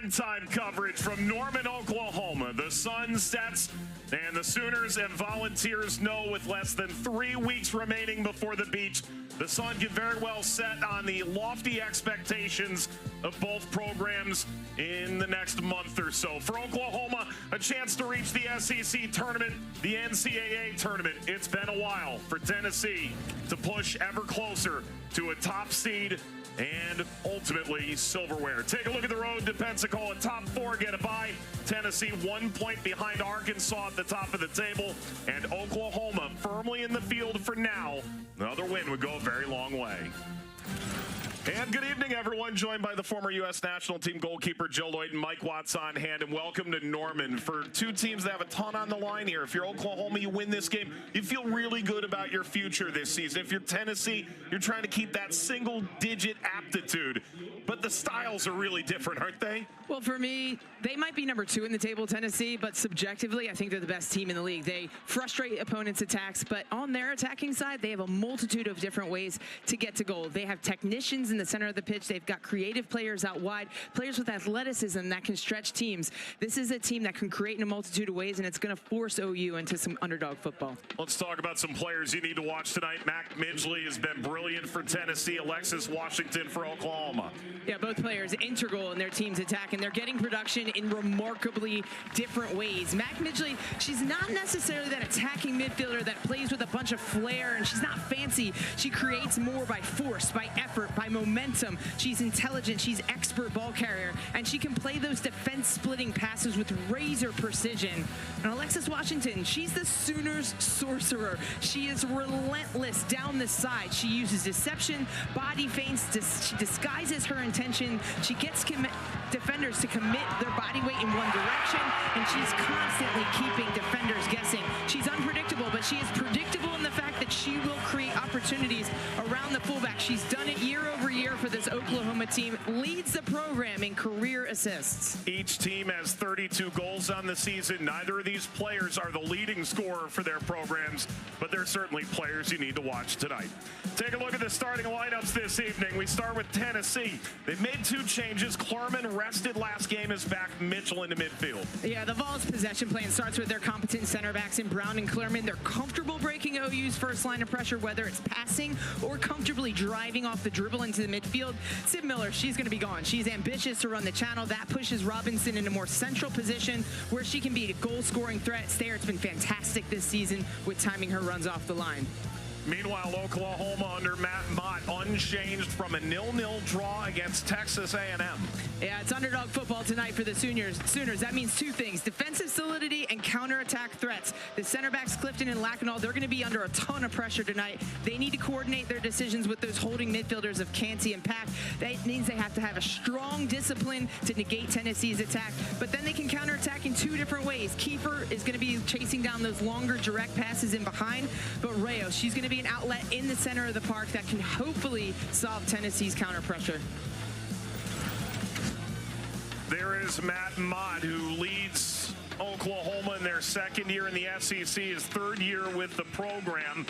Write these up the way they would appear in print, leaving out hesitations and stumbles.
primetime coverage from Norman, Oklahoma. The sun sets and the Sooners and Volunteers know with less than 3 weeks remaining before the beach, the sun can very well set on the lofty expectations of both programs in the next month or so. For Oklahoma, a chance to reach the SEC tournament, the NCAA tournament. It's been a while for Tennessee to push ever closer to a top seed and ultimately silverware. Take a look at the road to Pensacola. Top four get a bye. Tennessee 1 point behind Arkansas at the top of the table, and Oklahoma firmly in the field for now. Another win would go a very long way. And good evening, everyone. Joined by the former U.S. national team goalkeeper Joe Lloyd and Mike Watts on hand. And welcome to Norman. For two teams that have a ton on the line here. If you're Oklahoma, you win this game, you feel really good about your future this season. If you're Tennessee, you're trying to keep that single-digit aptitude. But the styles are really different, aren't they? Well, for me, they might be number 2 in the table, Tennessee, but subjectively, I think they're the best team in the league. They frustrate opponents' attacks, but on their attacking side, they have a multitude of different ways to get to goal. They have technicians in the center of the pitch. They've got creative players out wide, players with athleticism that can stretch teams. This is a team that can create in a multitude of ways, and it's going to force OU into some underdog football. Let's talk about some players you need to watch tonight. Mac Midgley has been brilliant for Tennessee. Alexis Washington for Oklahoma. Yeah, both players integral in their team's attack, and they're getting production in remarkably different ways. Mac Midgley, she's not necessarily that attacking midfielder that plays with a bunch of flair, and she's not fancy. She creates more by force, by effort, by momentum. She's intelligent, she's expert ball carrier, and she can play those defense-splitting passes with razor precision. And Alexis Washington, she's the Sooners' sorcerer. She is relentless down the side. She uses deception, body feints, she disguises her intention. She gets defenders to commit their body weight in one direction, and she's constantly keeping defenders guessing. She's unpredictable, but she is predictable in the fact that she will create opportunities around the fullback. She's done it year over year for this Oklahoma team, leads the program in career assists. Each team has 32 goals on the season. Neither of these players are the leading scorer for their programs, but they're certainly players you need to watch tonight. Take a look at the starting lineups this evening. We start with Tennessee. They've made 2 changes. Klerman rested last game, is back Mitchell into midfield. Yeah, the Vols' possession plan starts with their competent center backs in Brown and Klerman. They're comfortable breaking OU's first line of pressure, whether it's passing or comfortably driving off the dribble into the midfield. Sid Miller, she's going to be gone. She's ambitious to run the channel. That pushes Robinson in a more central position where she can be a goal-scoring threat. Stayer's been fantastic this season with timing her runs off the line. Meanwhile, Oklahoma under Matt Mott unchanged from a 0-0 draw against Texas A&M. Yeah, it's underdog football tonight for the Sooners. That means 2 things: defensive solidity and counterattack threats. The center backs Clifton and Lacknall, they're going to be under a ton of pressure tonight. They need to coordinate their decisions with those holding midfielders of Canty and Pack. That means they have to have a strong discipline to negate Tennessee's attack, but then they can counterattack in 2 different ways. Kiefer is going to be chasing down those longer direct passes in behind, but Reyes, she's going to be an outlet in the center of the park that can hopefully solve Tennessee's counter pressure. There is Matt Mott, who leads Oklahoma in their 2nd year in the SEC, his 3rd year with the program,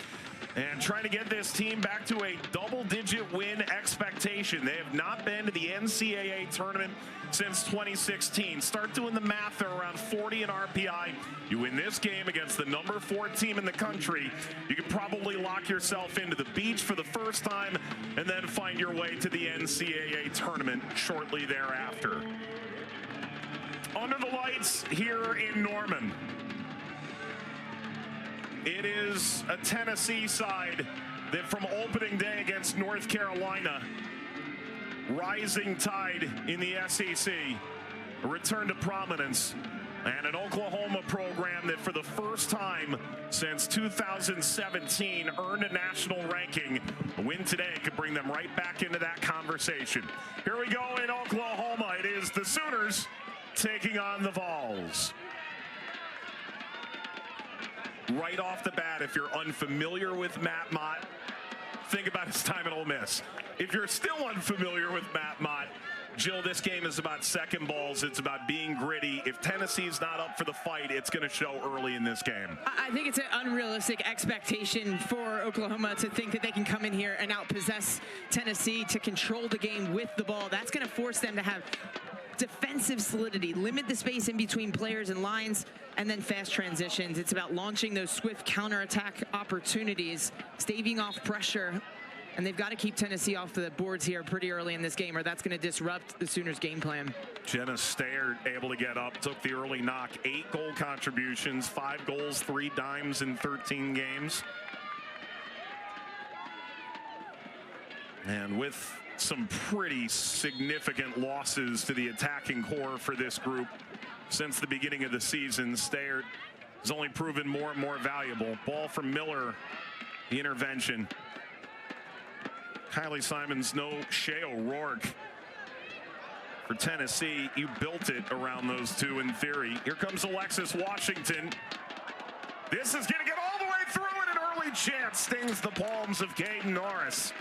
and trying to get this team back to a double-digit win expectation. They have not been to the NCAA tournament since 2016. Start doing the math. They're around 40 in RPI. You win this game against the number 4 team in the country, you could probably lock yourself into the beach for the first time and then find your way to the NCAA tournament shortly thereafter. Under the lights here in Norman, it is a Tennessee side that from opening day against North Carolina, rising tide in the SEC, a return to prominence, and an Oklahoma program that for the first time since 2017 earned a national ranking. A win today could bring them right back into that conversation. Here we go in Oklahoma. It is the Sooners taking on the Vols. Right off the bat, if you're unfamiliar with Matt Mott, think about his time at Ole Miss. If you're still unfamiliar with Matt Mott, Jill, this game is about second balls. It's about being gritty. If Tennessee's not up for the fight, it's going to show early in this game. I think it's an unrealistic expectation for Oklahoma to think that they can come in here and outpossess Tennessee to control the game with the ball. That's going to force them to have defensive solidity, limit the space in between players and lines, and then fast transitions. It's about launching those swift counterattack opportunities, staving off pressure, and they've got to keep Tennessee off the boards here pretty early in this game, or that's going to disrupt the Sooners' game plan. Jenna Stayard able to get up, took the early knock, 8 goal contributions, 5 goals, 3 dimes in 13 games. And with some pretty significant losses to the attacking core for this group since the beginning of the season, Stayard has only proven more and more valuable. Ball from Miller, the intervention. Kylie Simons, no Shea O'Rourke. For Tennessee, you built it around those two in theory. Here comes Alexis Washington. This is going to get all the way through, and an early chance stings the palms of Caden Norris.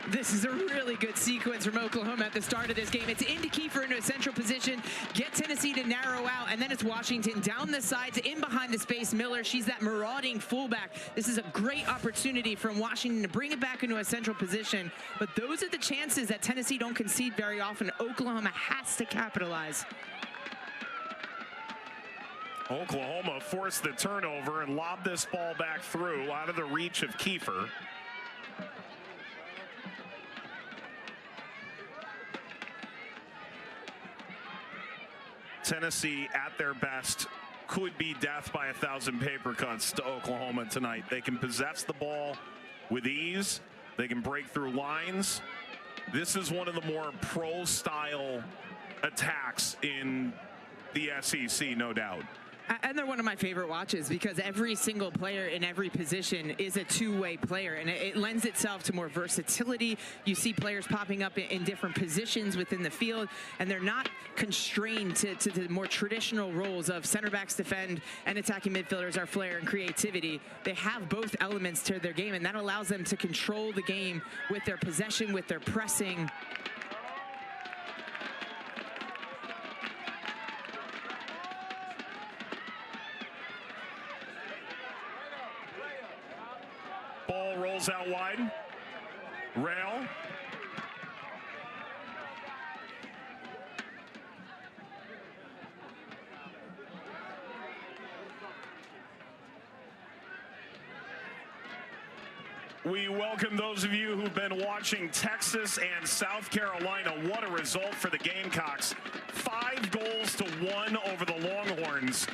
This is a really good sequence from Oklahoma at the start of this game. It's into Kiefer into a central position, get Tennessee to narrow out, and then it's Washington down the sides, in behind the space. Miller, she's that marauding fullback. This is a great opportunity from Washington to bring it back into a central position. But those are the chances that Tennessee don't concede very often. Oklahoma has to capitalize. Oklahoma forced the turnover and lobbed this ball back through out of the reach of Kiefer. Tennessee, at their best, could be death by 1,000 paper cuts to Oklahoma tonight. They can possess the ball with ease. They can break through lines. This is one of the more pro-style attacks in the SEC, no doubt. And they're one of my favorite watches because every single player in every position is a two-way player, and it lends itself to more versatility. You see players popping up in different positions within the field, and they're not constrained to the more traditional roles of center backs defend and attacking midfielders are flair and creativity. They have both elements to their game, and that allows them to control the game with their possession, with their pressing. Ball rolls out wide. Rail. We welcome those of you who've been watching Texas and South Carolina. What a result for the Gamecocks. 5 goals to 1 over the Longhorns.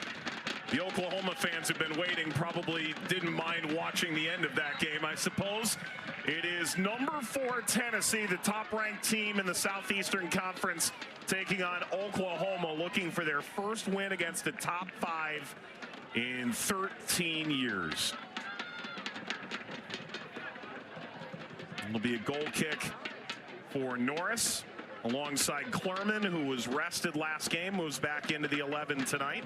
The Oklahoma fans have been waiting, probably didn't mind watching the end of that game, I suppose. It is number 4 Tennessee, the top-ranked team in the Southeastern Conference, taking on Oklahoma, looking for their first win against the top 5 in 13 years. It'll be a goal kick for Norris, alongside Clerman, who was rested last game, moves back into the 11 tonight.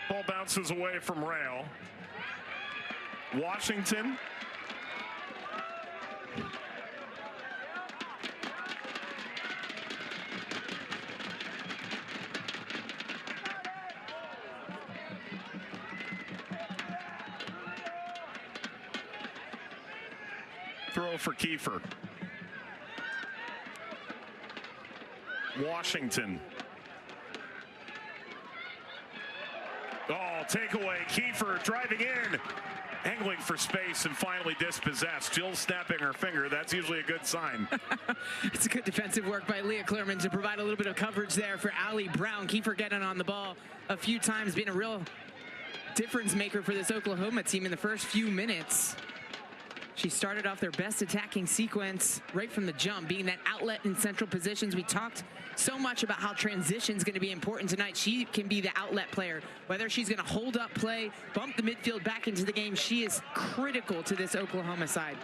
Ball bounces away from Rail. Washington. Throw for Kiefer. Washington. Oh, takeaway. Kiefer driving in, angling for space, and finally dispossessed. Jill snapping her finger. That's usually a good sign. It's a good defensive work by Leah Clerman to provide a little bit of coverage there for Allie Brown. Kiefer getting on the ball a few times, being a real difference maker for this Oklahoma team in the first few minutes. She started off their best attacking sequence right from the jump, being that outlet in central positions. We talked so much about how transition is going to be important tonight. She can be the outlet player, whether she's going to hold up play, bump the midfield back into the game. She is critical to this Oklahoma side.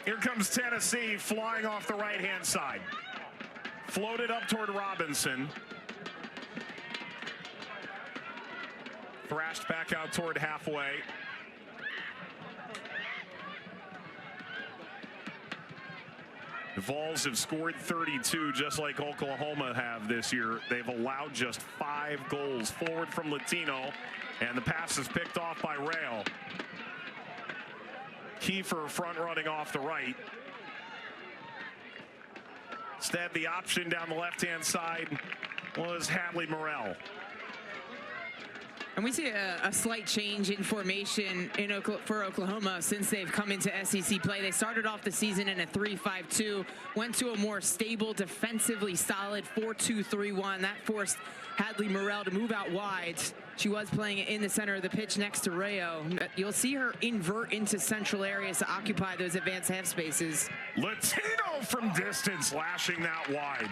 Here comes Tennessee flying off the right-hand side. Floated up toward Robinson. Thrashed back out toward halfway. The Vols have scored 32 just like Oklahoma have this year. They've allowed just 5 goals. Forward from Latino, and the pass is picked off by Rail. Kiefer front running off the right. Instead, the option down the left-hand side was Hadley Morrell. And we see a slight change in formation for Oklahoma since they've come into SEC play. They started off the season in a 3-5-2, went to a more stable, defensively solid 4-2-3-1. That forced Hadley Morrell to move out wide. She was playing in the center of the pitch next to Rayo. You'll see her invert into central areas to occupy those advanced half spaces. Latino from distance, lashing that wide.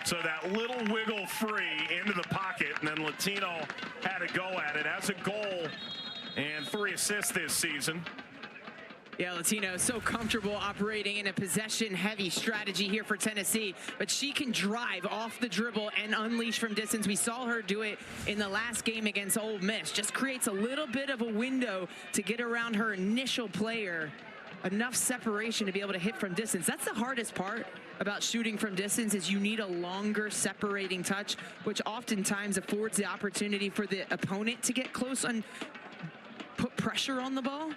So that little wiggle free into the pocket, and then Latino had a go at it. Has a goal and 3 assists this season. Yeah, Latino so comfortable operating in a possession-heavy strategy here for Tennessee, but she can drive off the dribble and unleash from distance. We saw her do it in the last game against Ole Miss. Just creates a little bit of a window to get around her initial player. Enough separation to be able to hit from distance. That's the hardest part about shooting from distance, is you need a longer separating touch, which oftentimes affords the opportunity for the opponent to get close and put pressure on the ball.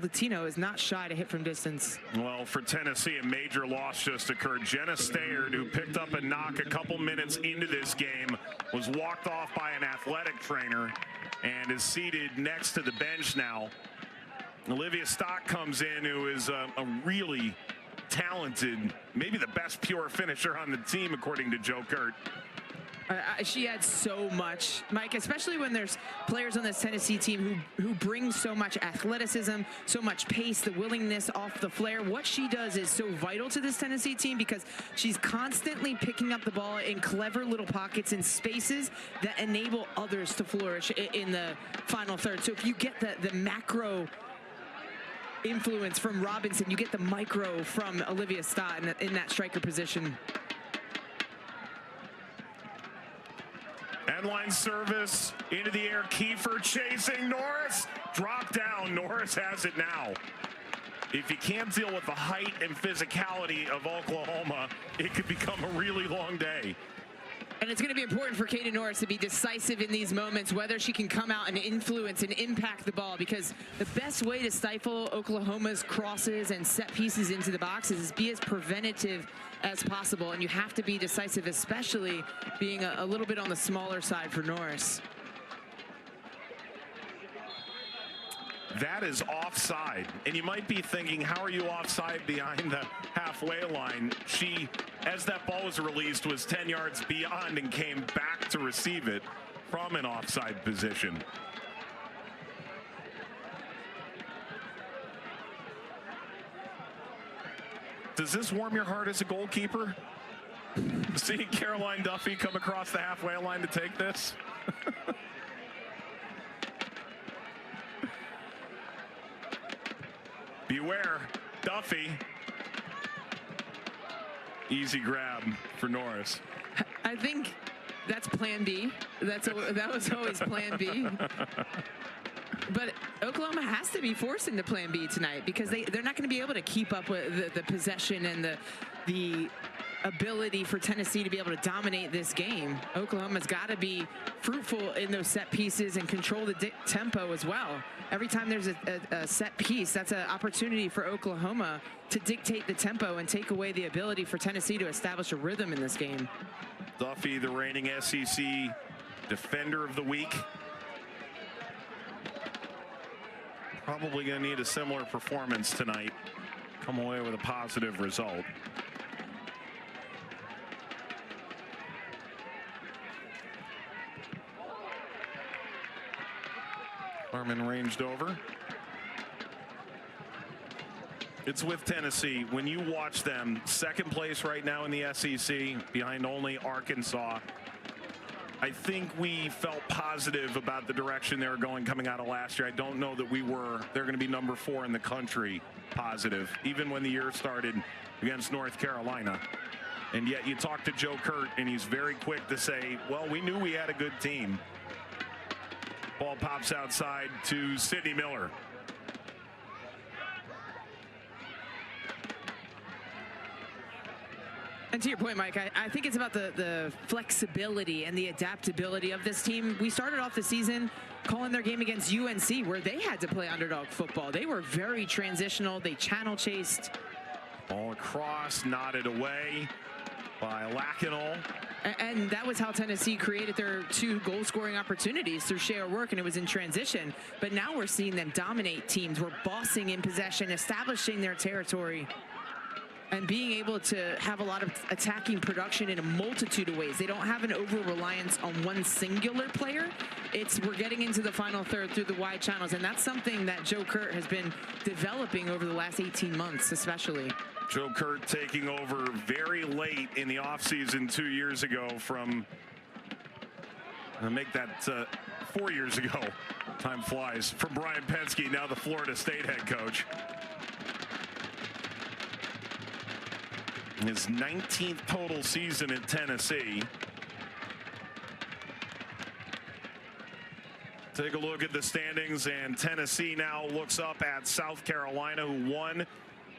Latino is not shy to hit from distance. Well, for Tennessee, a major loss just occurred. Jenna Stayard, who picked up a knock a couple minutes into this game, was walked off by an athletic trainer and is seated next to the bench now. Olivia Stock comes in, who is a really talented, maybe the best pure finisher on the team, according to Joe Kurt. She adds so much, Mike, especially when there's players on this Tennessee team who bring so much athleticism, so much pace, the willingness off the flare. What she does is so vital to this Tennessee team because she's constantly picking up the ball in clever little pockets and spaces that enable others to flourish in the final third. So if you get the macro influence from Robinson, you get the micro from Olivia Stott in that striker position. Endline service into the air. Kiefer chasing Norris. Drop down. Norris has it now. If you can't deal with the height and physicality of Oklahoma, it could become a really long day. And it's going to be important for Kaden Norris to be decisive in these moments, whether she can come out and influence and impact the ball, because the best way to stifle Oklahoma's crosses and set pieces into the box is be as preventative as possible. And you have to be decisive, especially being a little bit on the smaller side for Norris. That is offside. And you might be thinking, how are you offside behind the halfway line? She, as that ball was released, was 10 yards beyond and came back to receive it from an offside position. Does this warm your heart as a goalkeeper? Seeing Caroline Duffy come across the halfway line to take this? Beware, Duffy. Easy grab for Norris. I think that's plan B. That was always plan B. But Oklahoma has to be forced into plan B tonight because they're not going to be able to keep up with the possession and the ability for Tennessee to be able to dominate this game. Oklahoma's got to be fruitful in those set pieces and control the tempo as well. Every time there's a set piece, that's an opportunity for Oklahoma to dictate the tempo and take away the ability for Tennessee to establish a rhythm in this game. Duffy, the reigning SEC Defender of the Week. Probably going to need a similar performance tonight. Come away with a positive result. Harmon ranged over. It's with Tennessee. When you watch them, second place right now in the SEC, behind only Arkansas. I think we felt positive about the direction they were going coming out of last year. I don't know that they're going to be number 4 in the country positive, even when the year started against North Carolina. And yet you talk to Joe Kurt, and he's very quick to say, well, we knew we had a good team. Ball pops outside to Sydney Miller. And to your point, Mike, I think it's about the flexibility and the adaptability of this team. We started off the season calling their game against UNC, where they had to play underdog football. They were very transitional. They channel chased. Ball across, nodded away by Lackinall. And that was how Tennessee created their 2 goal-scoring opportunities through Shea O'Rourke, and it was in transition. But now we're seeing them dominate teams. We're bossing in possession, establishing their territory, and being able to have a lot of attacking production in a multitude of ways. They don't have an over-reliance on one singular player. We're getting into the final third through the wide channels, and that's something that Joe Kurt has been developing over the last 18 months, especially. Joe Kurt taking over very late in the offseason 2 years ago from, make that 4 years ago. Time flies. From Brian Penske, now the Florida State head coach. His 19th total season at Tennessee. Take a look at the standings, and Tennessee now looks up at South Carolina, who won.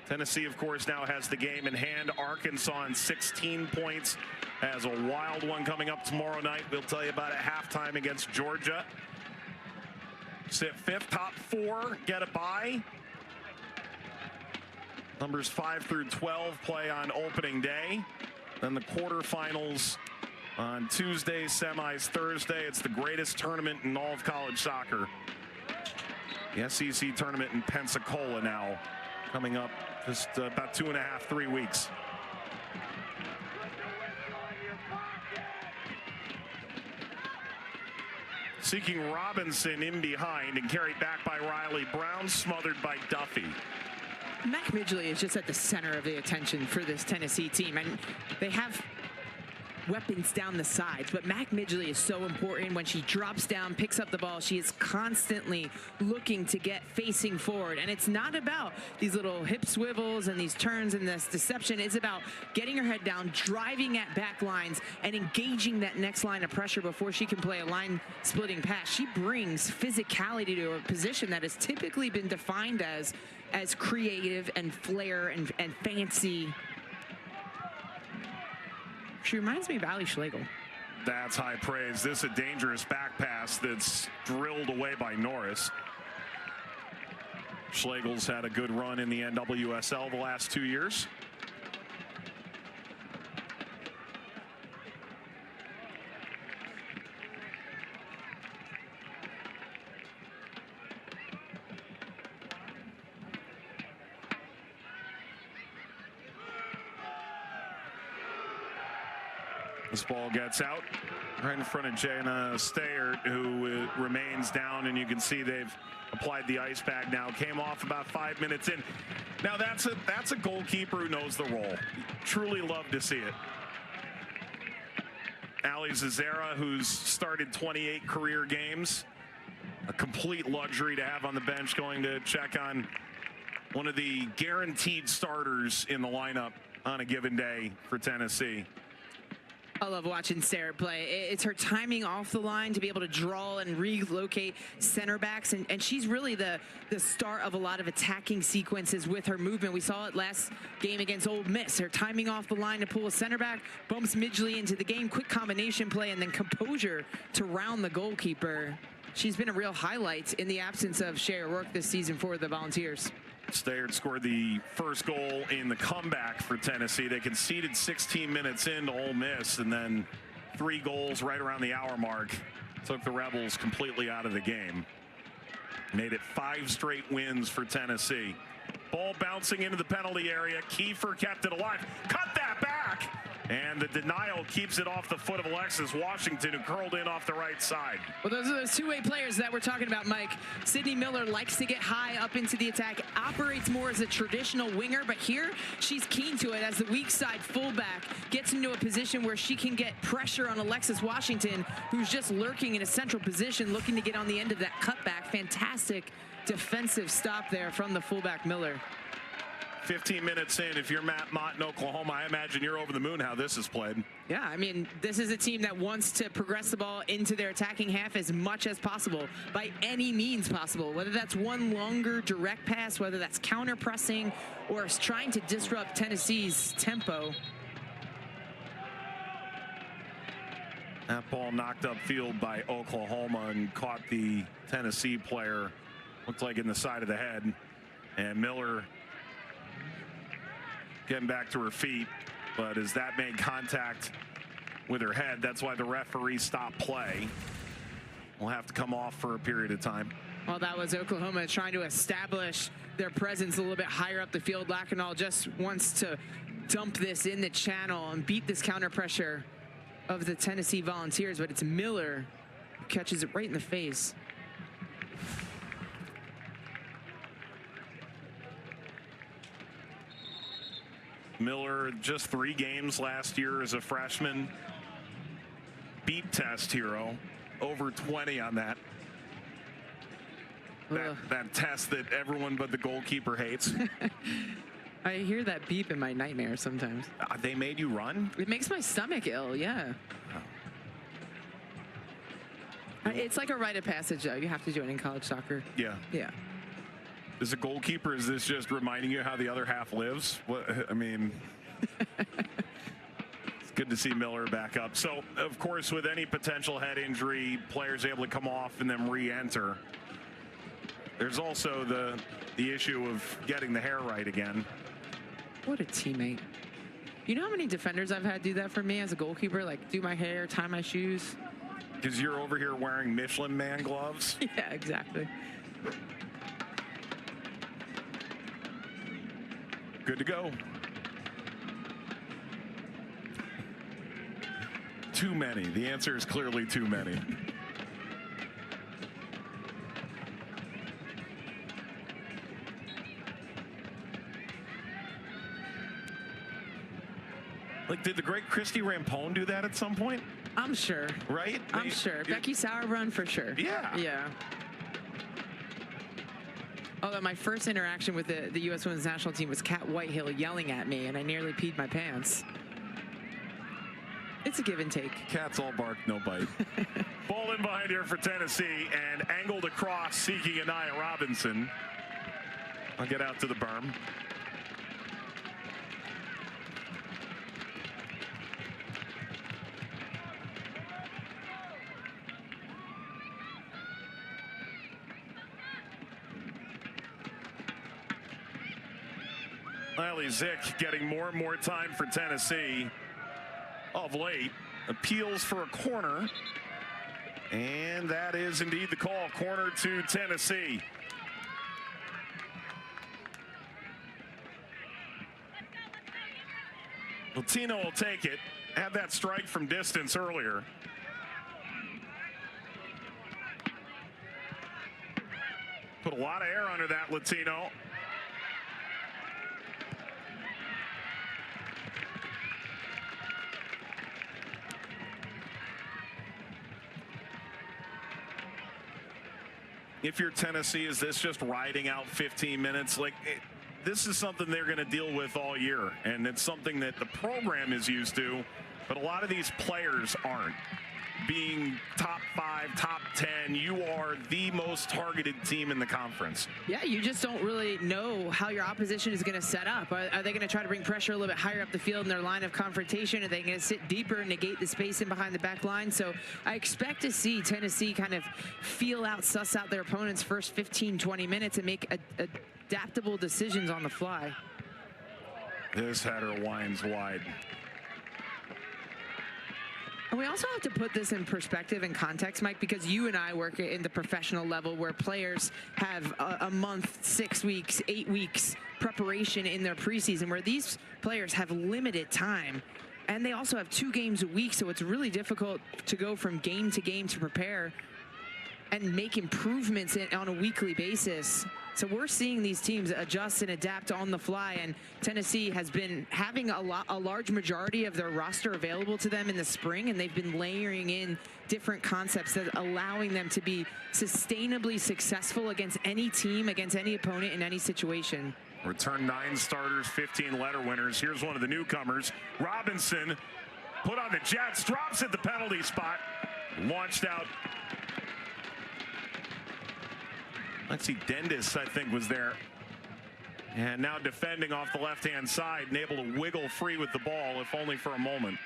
Tennessee, of course, now has the game in hand. Arkansas on 16 points has a wild one coming up tomorrow night. We'll tell you about it at halftime against Georgia. Sit 5th, top 4 get a bye. Numbers 5 through 12 play on opening day. Then the quarterfinals on Tuesday, semis Thursday. It's the greatest tournament in all of college soccer. The SEC tournament in Pensacola now coming up just about 2.5, 3 weeks. Seeking Robinson in behind and carried back by Riley Brown, smothered by Duffy. Mac Midgley is just at the center of the attention for this Tennessee team, and they have weapons down the sides, but Mac Midgley is so important. When she drops down, picks up the ball, she is constantly looking to get facing forward, and it's not about these little hip swivels and these turns and this deception. It's about getting her head down, driving at back lines, and engaging that next line of pressure before she can play a line splitting pass. She brings physicality to a position that has typically been defined as creative and flair and fancy. She reminds me of Ali Schlegel. That's high praise. This is a dangerous back pass that's drilled away by Norris. Schlegel's had a good run in the NWSL the last 2 years. This ball gets out right in front of Jana Stayert, who remains down, and you can see they've applied the ice bag now. Came off about 5 minutes in. Now that's a goalkeeper who knows the role. Truly love to see it. Ali Zazera, who's started 28 career games. A complete luxury to have on the bench, going to check on one of the guaranteed starters in the lineup on a given day for Tennessee. I love watching Sarah play. It's her timing off the line to be able to draw and relocate center backs, and she's really the start of a lot of attacking sequences with her movement. We saw it last game against Ole Miss. Her timing off the line to pull a center back, bumps Midgley into the game, quick combination play, and then composure to round the goalkeeper. She's been a real highlight in the absence of Shea O'Rourke this season for the Volunteers. Stayert scored the first goal in the comeback for Tennessee. They conceded 16 minutes into Ole Miss, and then 3 goals right around the hour mark took the Rebels completely out of the game. Made it 5 straight wins for Tennessee. Ball bouncing into the penalty area. Kiefer kept it alive. Cut that back. And the denial keeps it off the foot of Alexis Washington, who curled in off the right side. Well, those are those two-way players that we're talking about, Mike. Sydney Miller likes to get high up into the attack, operates more as a traditional winger, but here she's keen to it as the weak side fullback gets into a position where she can get pressure on Alexis Washington, who's just lurking in a central position, looking to get on the end of that cutback. Fantastic defensive stop there from the fullback Miller. 15 minutes in, if you're Matt Mott in Oklahoma, I imagine you're over the moon how this is played. Yeah, I mean, this is a team that wants to progress the ball into their attacking half as much as possible, by any means possible, whether that's one longer direct pass, whether that's counter pressing, or trying to disrupt Tennessee's tempo. That ball knocked upfield by Oklahoma and caught the Tennessee player, looked like in the side of the head, and Miller getting back to her feet, but as that made contact with her head, that's why the referee stopped play. Will have to come off for a period of time. Well, that was Oklahoma trying to establish their presence a little bit higher up the field. Lacanal just wants to dump this in the channel and beat this counter pressure of the Tennessee Volunteers, but it's Miller who catches it right in the face. Miller, just 3 games last year as a freshman. Beep test hero, over 20 on that. That test that everyone but the goalkeeper hates. I hear that beep in my nightmares sometimes. They made you run? It makes my stomach ill, yeah. Oh. It's like a rite of passage, though. You have to do it in college soccer. Yeah. Yeah. As a goalkeeper, is this just reminding you how the other half lives? What, I mean, it's good to see Miller back up. So, of course, with any potential head injury, players able to come off and then re-enter. There's also the issue of getting the hair right again. What a teammate. You know how many defenders I've had do that for me as a goalkeeper? Like, do my hair, tie my shoes? Because you're over here wearing Michelin Man gloves? Yeah, exactly. Good to go. Too many. The answer is clearly too many. Like, did the great Christy Rampone do that at some point? I'm sure. Right? I'm sure. Becky Sauerbrunn for sure. Yeah. Yeah. Although my first interaction with the U.S. Women's National Team was Kat Whitehill yelling at me, and I nearly peed my pants. It's a give and take. Cat's all bark, no bite. Ball in behind here for Tennessee, and angled across, seeking Anaya Robinson. I'll get out to the berm. Lily Zick getting more and more time for Tennessee of late. Appeals for a corner. And that is indeed the call. Corner to Tennessee. Latino will take it. Had that strike from distance earlier. Put a lot of air under that Latino. If you're Tennessee, is this just riding out 15 minutes? Like, this is something they're going to deal with all year, and it's something that the program is used to, but a lot of these players aren't. Being top 5, top 10, you are the most targeted team in the conference. Yeah, you just don't really know how your opposition is going to set up. Are they going to try to bring pressure a little bit higher up the field in their line of confrontation? Are they going to sit deeper and negate the space in behind the back line? So I expect to see Tennessee kind of feel out, suss out their opponent's first 15, 20 minutes and make adaptable decisions on the fly. This header winds wide. And we also have to put this in perspective and context, Mike, because you and I work in the professional level where players have a month, 6 weeks, 8 weeks preparation in their preseason, where these players have limited time And they also have 2 games a week, so it's really difficult to go from game to game to prepare and make improvements on a weekly basis. So we're seeing these teams adjust and adapt on the fly, and Tennessee has been having a large majority of their roster available to them in the spring, and they've been layering in different concepts that allowing them to be sustainably successful against any team, against any opponent in any situation. Return 9 starters, 15 letter winners. Here's one of the newcomers. Robinson put on the Jets, drops at the penalty spot, launched out. Let's see, Dendis, I think, was there. And now defending off the left-hand side and able to wiggle free with the ball, if only for a moment.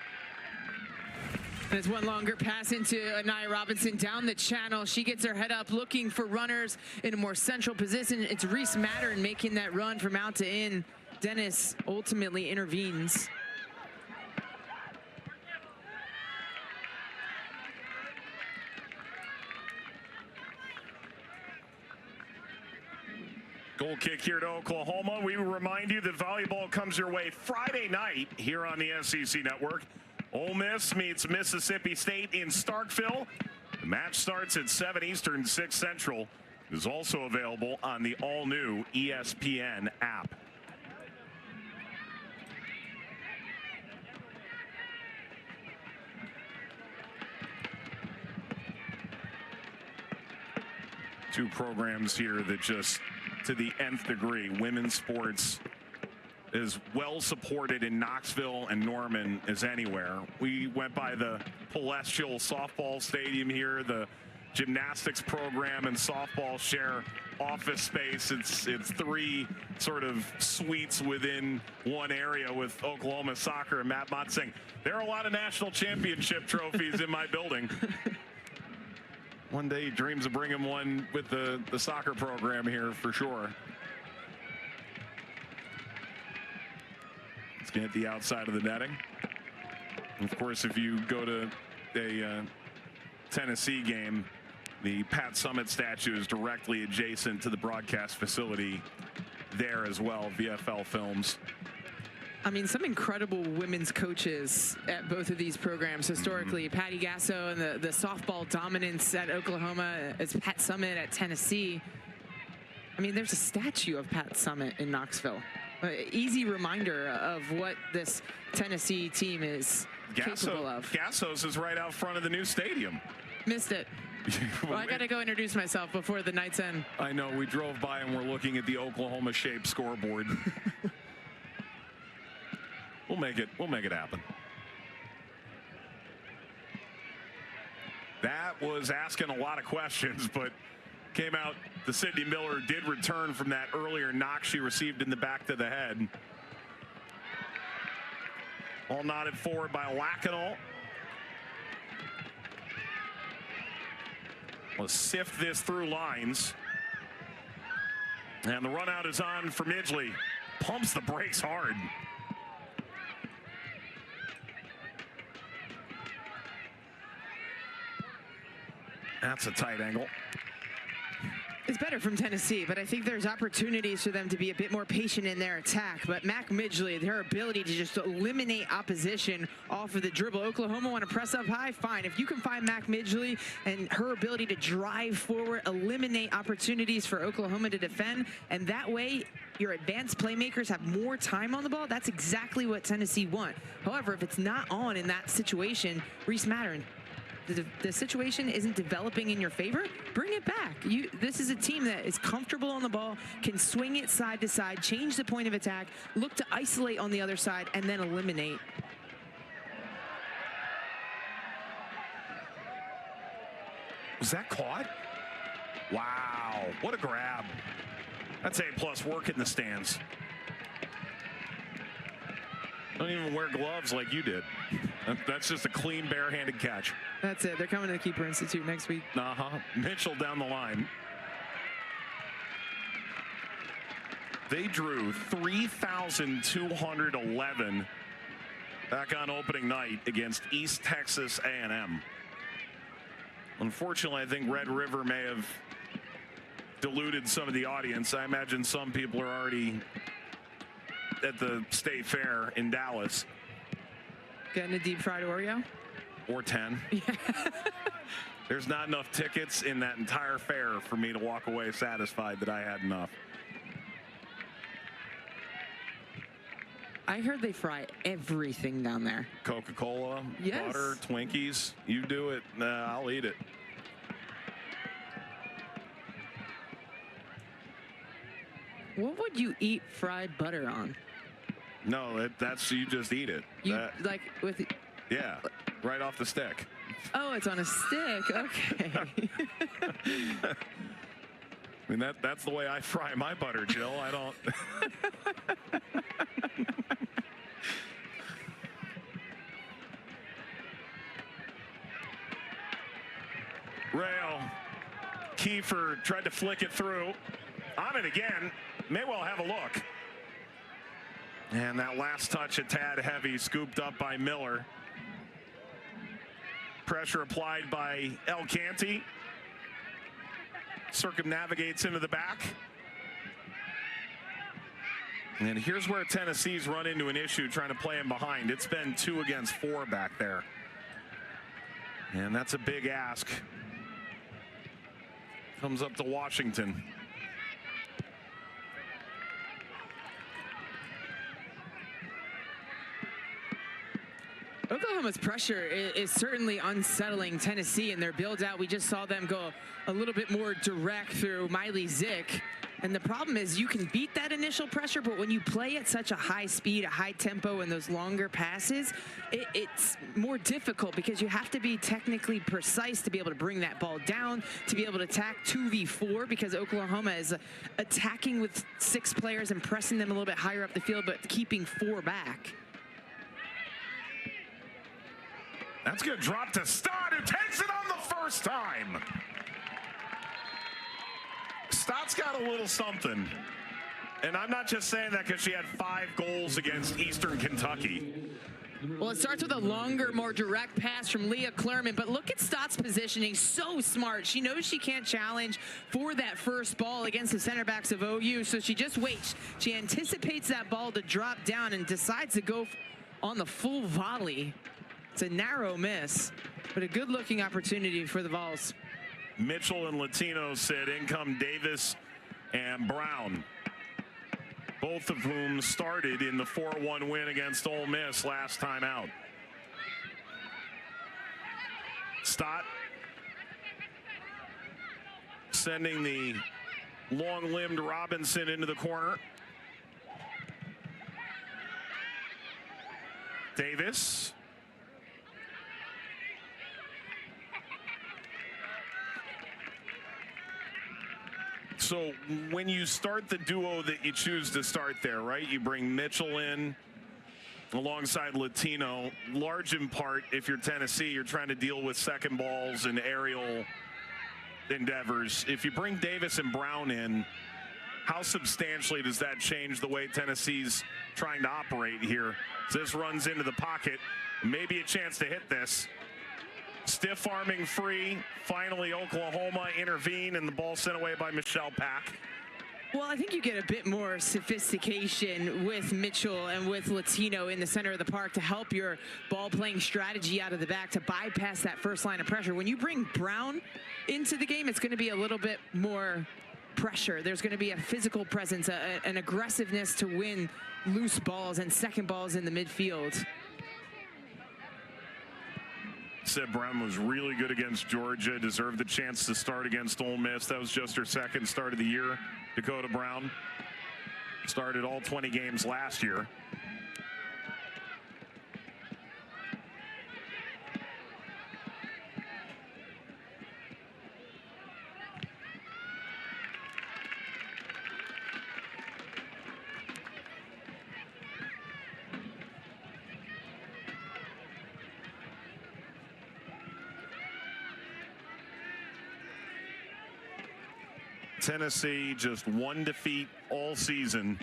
And it's one longer pass into Anaya Robinson down the channel. She gets her head up looking for runners in a more central position. It's Reese Mattern making that run from out to in. Dennis ultimately intervenes. Goal kick here to Oklahoma. We remind you that volleyball comes your way Friday night here on the SEC Network. Ole Miss meets Mississippi State in Starkville. The match starts at 7 Eastern, 6 Central. It is also available on the all-new ESPN app. Two programs here that just, to the nth degree, women's sports is well supported in Knoxville and Norman as anywhere. We went by the Palatial softball stadium here. The gymnastics program and softball share office space. It's 3 sort of suites within one area with WSoccer and Matt Mott saying, there are a lot of national championship trophies in my building. One day he dreams of bringing one with the soccer program here for sure. It's going to hit the outside of the netting. And of course, if you go to a Tennessee game, the Pat Summitt statue is directly adjacent to the broadcast facility there as well, VFL Films. I mean, some incredible women's coaches at both of these programs historically. Patty Gasso and the softball dominance at Oklahoma, as Pat Summitt at Tennessee. I mean, there's a statue of Pat Summitt in Knoxville. Easy reminder of what this Tennessee team is capable of. Gasso's is right out front of the new stadium. Missed it. Well, I got to go introduce myself before the night's end. I know, we drove by and we're looking at the Oklahoma-shaped scoreboard. We'll make it happen. That was asking a lot of questions, but came out. The Sydney Miller did return from that earlier knock she received in the back to the head. All nodded forward by Lacanal. We'll sift this through lines. And the run out is on for Midgley. Pumps the brakes hard. That's a tight angle. It's better from Tennessee, but I think there's opportunities for them to be a bit more patient in their attack. But Mac Midgley, their ability to just eliminate opposition off of the dribble. Oklahoma want to press up high? Fine. If you can find Mac Midgley and her ability to drive forward, eliminate opportunities for Oklahoma to defend, and that way your advanced playmakers have more time on the ball, that's exactly what Tennessee want. However, if it's not on in that situation, Reese Mattern, the situation isn't developing in your favor, bring it back. This is a team that is comfortable on the ball, can swing it side to side, change the point of attack, look to isolate on the other side, and then eliminate. Was that caught? Wow, what a grab. That's A+ work in the stands. Don't even wear gloves like you did. That's just a clean, barehanded catch. That's it. They're coming to the Keeper Institute next week. Mitchell down the line. They drew 3,211 back on opening night against East Texas A&M. Unfortunately, I think Red River may have diluted some of the audience. I imagine some people are already at the State Fair in Dallas. Getting a deep fried Oreo? Or 10. Yeah. There's not enough tickets in that entire fare for me to walk away satisfied that I had enough. I heard they fry everything down there. Coca-Cola, Yes. butter, Twinkies. You do it, I'll eat it. What would you eat fried butter on? No, that's you just eat it. You like with? Yeah, right off the stick. Oh, it's on a stick. Okay. I mean, that's the way I fry my butter, Jill. I don't. Rail. Kiefer tried to flick it through. On it again. May well have a look. And that last touch a tad heavy, scooped up by Miller. Pressure applied by El Canty. Circumnavigates into the back. And here's where Tennessee's run into an issue trying to play him behind. It's been 2 against 4 back there. And that's a big ask. Comes up to Washington. Oklahoma's pressure is certainly unsettling Tennessee in their build out. We just saw them go a little bit more direct through Miley Zick. And the problem is you can beat that initial pressure, but when you play at such a high speed, a high tempo, and those longer passes, it's more difficult because you have to be technically precise to be able to bring that ball down, to be able to attack 2v4, because Oklahoma is attacking with 6 players and pressing them a little bit higher up the field, but keeping 4 back. That's going to drop to Stott, who takes it on the first time. Stott's got a little something. And I'm not just saying that because she had 5 goals against Eastern Kentucky. Well, it starts with a longer, more direct pass from Leah Klerman, but look at Stott's positioning, so smart. She knows she can't challenge for that first ball against the center backs of OU, so she just waits. She anticipates that ball to drop down and decides to go on the full volley. It's a narrow miss, but a good-looking opportunity for the Vols. Mitchell and Latino sit. In come Davis and Brown, both of whom started in the 4-1 win against Ole Miss last time out. Stott sending the long-limbed Robinson into the corner. Davis. So when you start the duo that you choose to start there, right? You bring Mitchell in alongside Latino, large in part, if you're Tennessee, you're trying to deal with second balls and aerial endeavors. If you bring Davis and Brown in, how substantially does that change the way Tennessee's trying to operate here? So this runs into the pocket, maybe a chance to hit this. Stiff arming free. Finally, Oklahoma intervene, and the ball sent away by Michelle Pack. Well, I think you get a bit more sophistication with Mitchell and with Latino in the center of the park to help your ball-playing strategy out of the back to bypass that first line of pressure. When you bring Brown into the game, it's going to be a little bit more pressure. There's going to be a physical presence, an aggressiveness to win loose balls and second balls in the midfield. Said Brown was really good against Georgia, deserved the chance to start against Ole Miss. That was just her second start of the year. Dakota Brown started all 20 games last year. Tennessee just 1 defeat all season.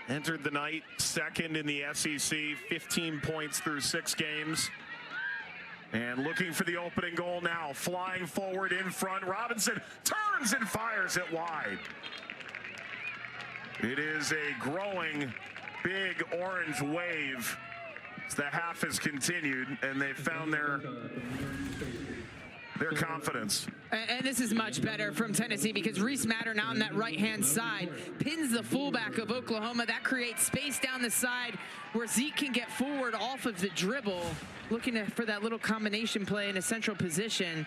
Entered the night second in the SEC, 15 points through 6 games. And looking for the opening goal now, flying forward in front. Robinson turns and fires it wide. It is a growing big orange wave as the half has continued, and they found their confidence. And this is much better from Tennessee because Reese Matter now on that right-hand side pins the fullback of Oklahoma. That creates space down the side where Zeke can get forward off of the dribble, looking for that little combination play in a central position.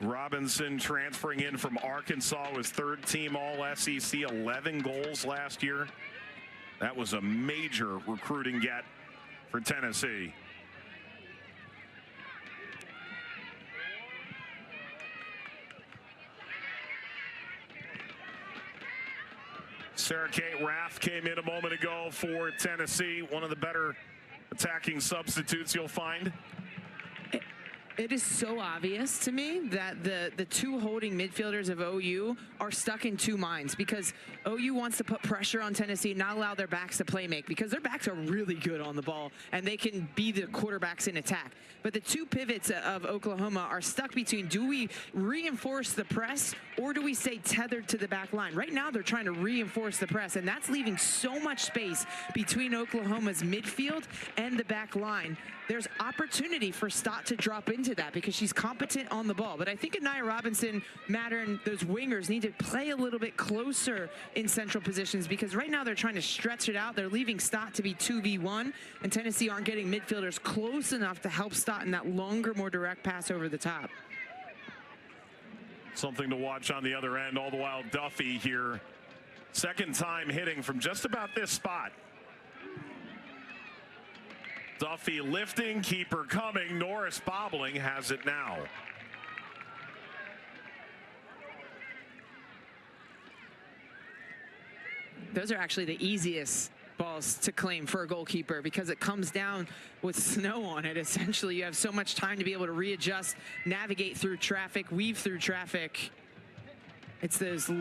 Robinson transferring in from Arkansas was third team All-SEC, 11 goals last year. That was a major recruiting get for Tennessee. Sarah Kate Rath came in a moment ago for Tennessee, one of the better attacking substitutes you'll find. It is so obvious to me that the two holding midfielders of OU are stuck in two minds because OU wants to put pressure on Tennessee, not allow their backs to play make because their backs are really good on the ball and they can be the quarterbacks in attack. But the two pivots of Oklahoma are stuck between, do we reinforce the press or do we stay tethered to the back line? Right now they're trying to reinforce the press, and that's leaving so much space between Oklahoma's midfield and the back line. There's opportunity for Stott to drop into that because she's competent on the ball. But I think Anaya Robinson, Matter, and those wingers need to play a little bit closer in central positions because right now they're trying to stretch it out. They're leaving Stott to be 2v1, and Tennessee aren't getting midfielders close enough to help Stott in that longer, more direct pass over the top. Something to watch on the other end. All the while, Duffy here, second time hitting from just about this spot. Duffy lifting, keeper coming, Norris bobbling, has it now. Those are actually the easiest balls to claim for a goalkeeper because it comes down with snow on it. Essentially, you have so much time to be able to readjust, navigate through traffic, weave through traffic. It's those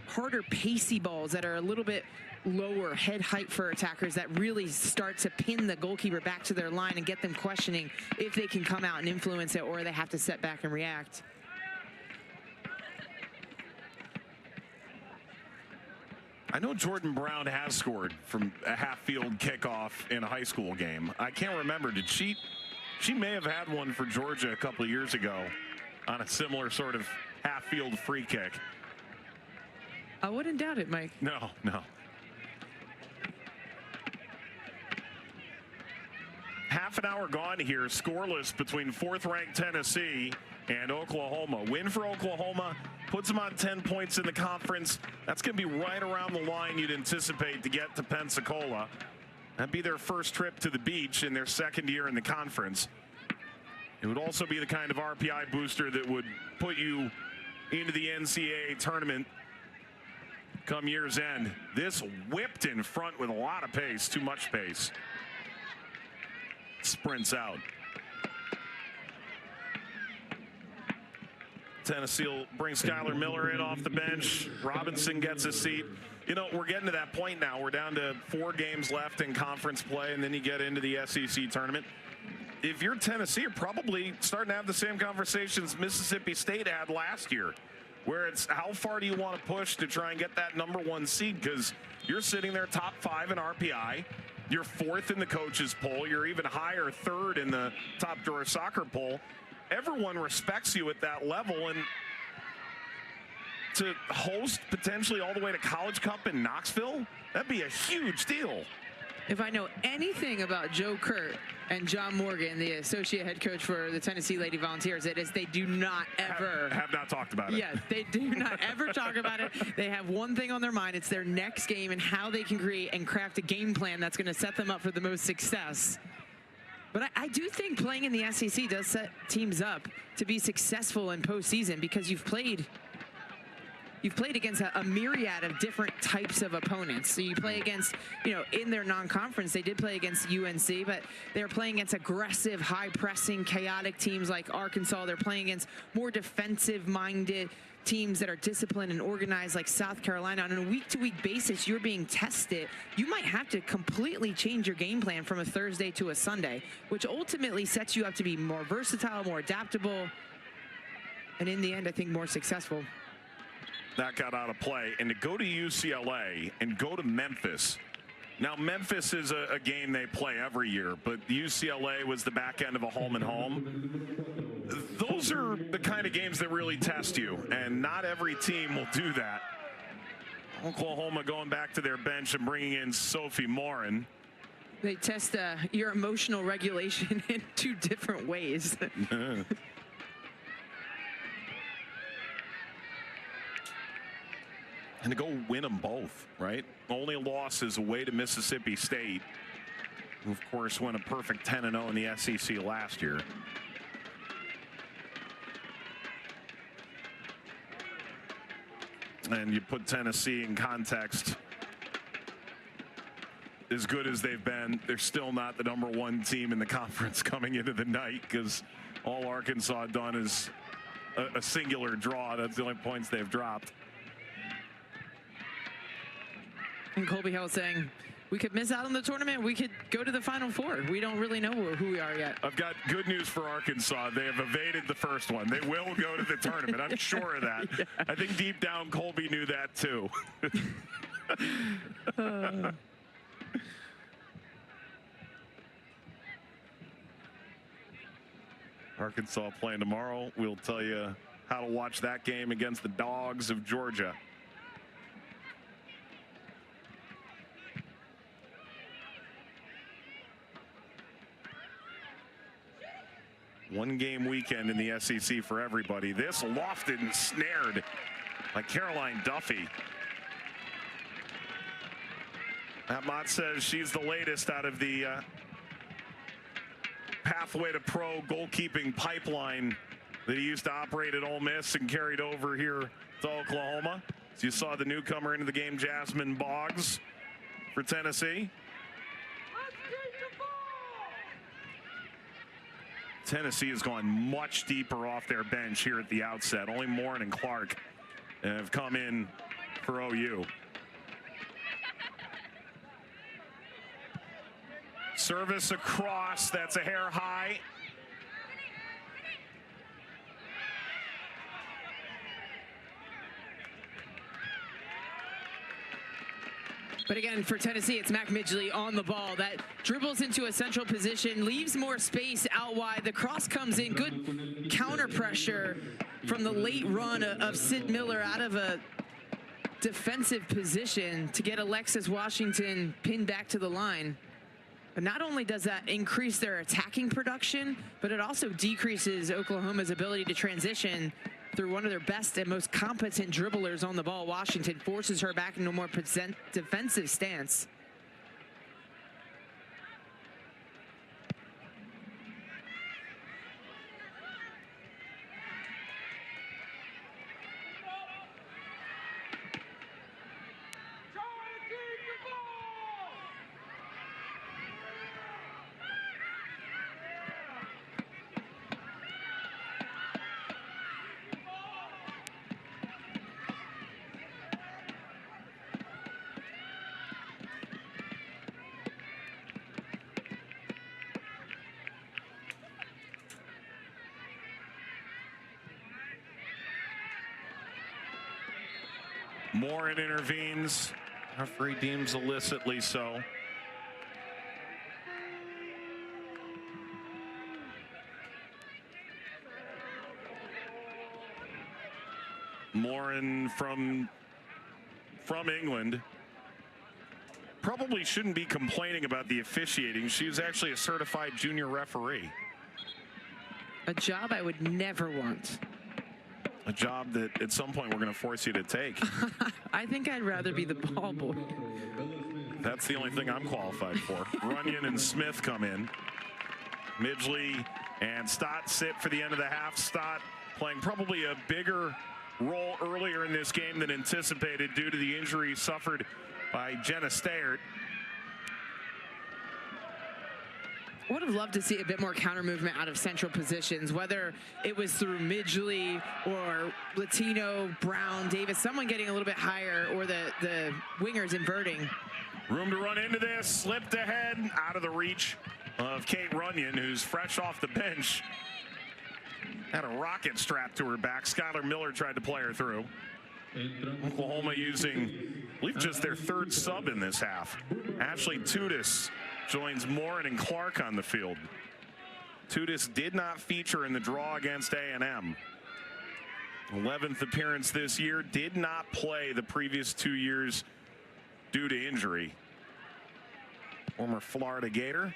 harder, pacey balls that are a little bit lower head height for attackers that really start to pin the goalkeeper back to their line and get them questioning if they can come out and influence it or they have to set back and react. I know Jordan Brown has scored from a half-field kickoff in a high school game. I can't remember. Did she may have had one for Georgia a couple of years ago on a similar sort of half-field free kick. I wouldn't doubt it, Mike. No. Half an hour gone here, scoreless between fourth-ranked Tennessee and Oklahoma. Win for Oklahoma puts them on 10 points in the conference. That's going to be right around the line you'd anticipate to get to Pensacola. That'd be their first trip to the beach in their second year in the conference. It would also be the kind of RPI booster that would put you into the NCAA tournament come year's end. This whipped in front with a lot of pace, too much pace. Sprints out. Tennessee will bring Skylar Miller in off the bench. Robinson gets a seat. You know, we're getting to that point now. We're down to 4 games left in conference play, and then you get into the SEC tournament. If you're Tennessee, you're probably starting to have the same conversations Mississippi State had last year, where it's how far do you want to push to try and get that #1 seed, because you're sitting there top 5 in RPI. You're 4th in the coaches poll. You're even higher, 3rd in the top WSoccer poll. Everyone respects you at that level, and to host potentially all the way to College Cup in Knoxville, that'd be a huge deal. If I know anything about Joe Kurt and John Morgan, the associate head coach for the Tennessee Lady Volunteers, it is they do not ever have not talked about it. Yeah, they do not ever talk about it. They have one thing on their mind. It's their next game and how they can create and craft a game plan that's going to set them up for the most success. But I do think playing in the SEC does set teams up to be successful in postseason because you've played against a myriad of different types of opponents. So you play against, in their non-conference, they did play against UNC, but they're playing against aggressive, high-pressing, chaotic teams like Arkansas. They're playing against more defensive-minded teams that are disciplined and organized like South Carolina. On a week-to-week basis, you're being tested. You might have to completely change your game plan from a Thursday to a Sunday, which ultimately sets you up to be more versatile, more adaptable, and in the end, I think more successful. that got out of play. And to go to UCLA and go to Memphis. Now, Memphis is a game they play every year, but UCLA was the back end of a home and home. Those are the kind of games that really test you, and not every team will do that. Oklahoma going back to their bench and bringing in Sophie Morin. They test your emotional regulation in two different ways. And to go win them both, right? Only loss is away to Mississippi State, who of course went a perfect 10-0 in the SEC last year. And you put Tennessee in context, as good as they've been, they're still not the #1 team in the conference coming into the night, because all Arkansas done is a singular draw. That's the only points they've dropped. And Colby Hill saying, we could miss out on the tournament. We could go to the Final Four. We don't really know who we are yet. I've got good news for Arkansas. They have evaded the first one. They will go to the tournament. I'm sure of that. Yeah. I think deep down Colby knew that too. Arkansas playing tomorrow. We'll tell you how to watch that game against the Dogs of Georgia. One game weekend in the SEC for everybody. This lofted and snared by Caroline Duffy. Mott says she's the latest out of the pathway to pro goalkeeping pipeline that he used to operate at Ole Miss and carried over here to Oklahoma. So you saw the newcomer into the game, Jasmine Boggs, for Tennessee. Tennessee has gone much deeper off their bench here at the outset. Only Morin and Clark have come in for OU. Service across, that's a hair high. But again, for Tennessee, it's Mac Midgley on the ball that dribbles into a central position, leaves more space out wide. The cross comes in, good counter pressure from the late run of Sid Miller out of a defensive position to get Alexis Washington pinned back to the line. But not only does that increase their attacking production, but it also decreases Oklahoma's ability to transition through one of their best and most competent dribblers on the ball. Washington forces her back into a more defensive stance. Morin intervenes. Referee deems illicitly so. Morin from England probably shouldn't be complaining about the officiating. She's actually a certified junior referee. A job I would never want. A job that at some point we're going to force you to take. I think I'd rather be the ball boy. That's the only thing I'm qualified for. Runyon and Smith come in. Midgley and Stott sit for the end of the half. Stott playing probably a bigger role earlier in this game than anticipated due to the injury suffered by Jenna Stayert. Would have loved to see a bit more counter movement out of central positions, whether it was through Midgley or Latino, Brown, Davis, someone getting a little bit higher, or the wingers inverting. Room to run into this, slipped ahead, out of the reach of Kate Runyon, who's fresh off the bench. Had a rocket strapped to her back. Skylar Miller tried to play her through. Oklahoma using, I believe, just their third sub in this half. Ashley Tudis joins Morin and Clark on the field. Tudis did not feature in the draw against A&M. 11th appearance this year, did not play the previous 2 years due to injury. Former Florida Gator.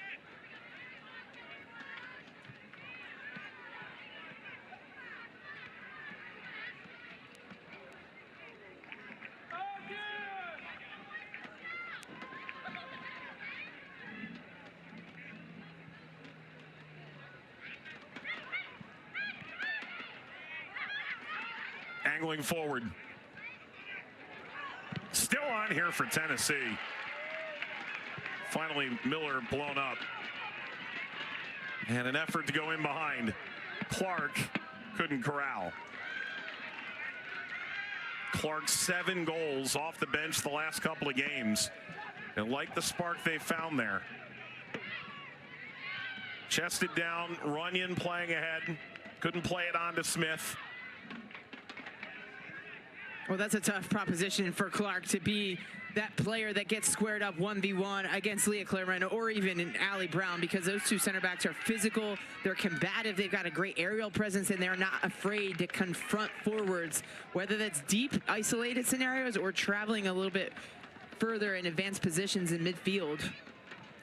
Angling forward. Still on here for Tennessee. Finally, Miller blown up. And an effort to go in behind. Clark couldn't corral. Clark 7 goals off the bench the last couple of games. And like the spark they found there. Chested down, Runyon playing ahead. Couldn't play it on to Smith. Well, that's a tough proposition for Clark to be that player that gets squared up 1v1 against Leah Claremont or even in Allie Brown, because those two center backs are physical, they're combative, they've got a great aerial presence, and they're not afraid to confront forwards, whether that's deep, isolated scenarios or traveling a little bit further in advanced positions in midfield.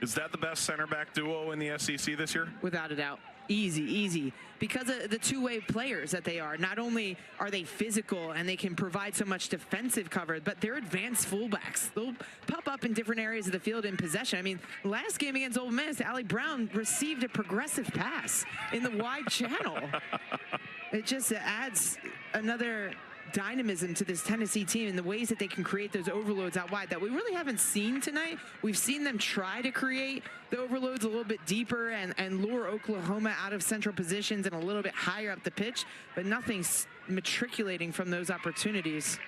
Is that the best center back duo in the SEC this year? Without a doubt. Easy. Because of the two-way players that they are. Not only are they physical and they can provide so much defensive cover, but they're advanced fullbacks. They'll pop up in different areas of the field in possession. I mean, last game against Ole Miss, Allie Brown received a progressive pass in the wide channel. It just adds another dynamism to this Tennessee team in the ways that they can create those overloads out wide that we really haven't seen tonight. We've seen them try to create the overloads a little bit deeper and lure Oklahoma out of central positions and a little bit higher up the pitch, but nothing's matriculating from those opportunities.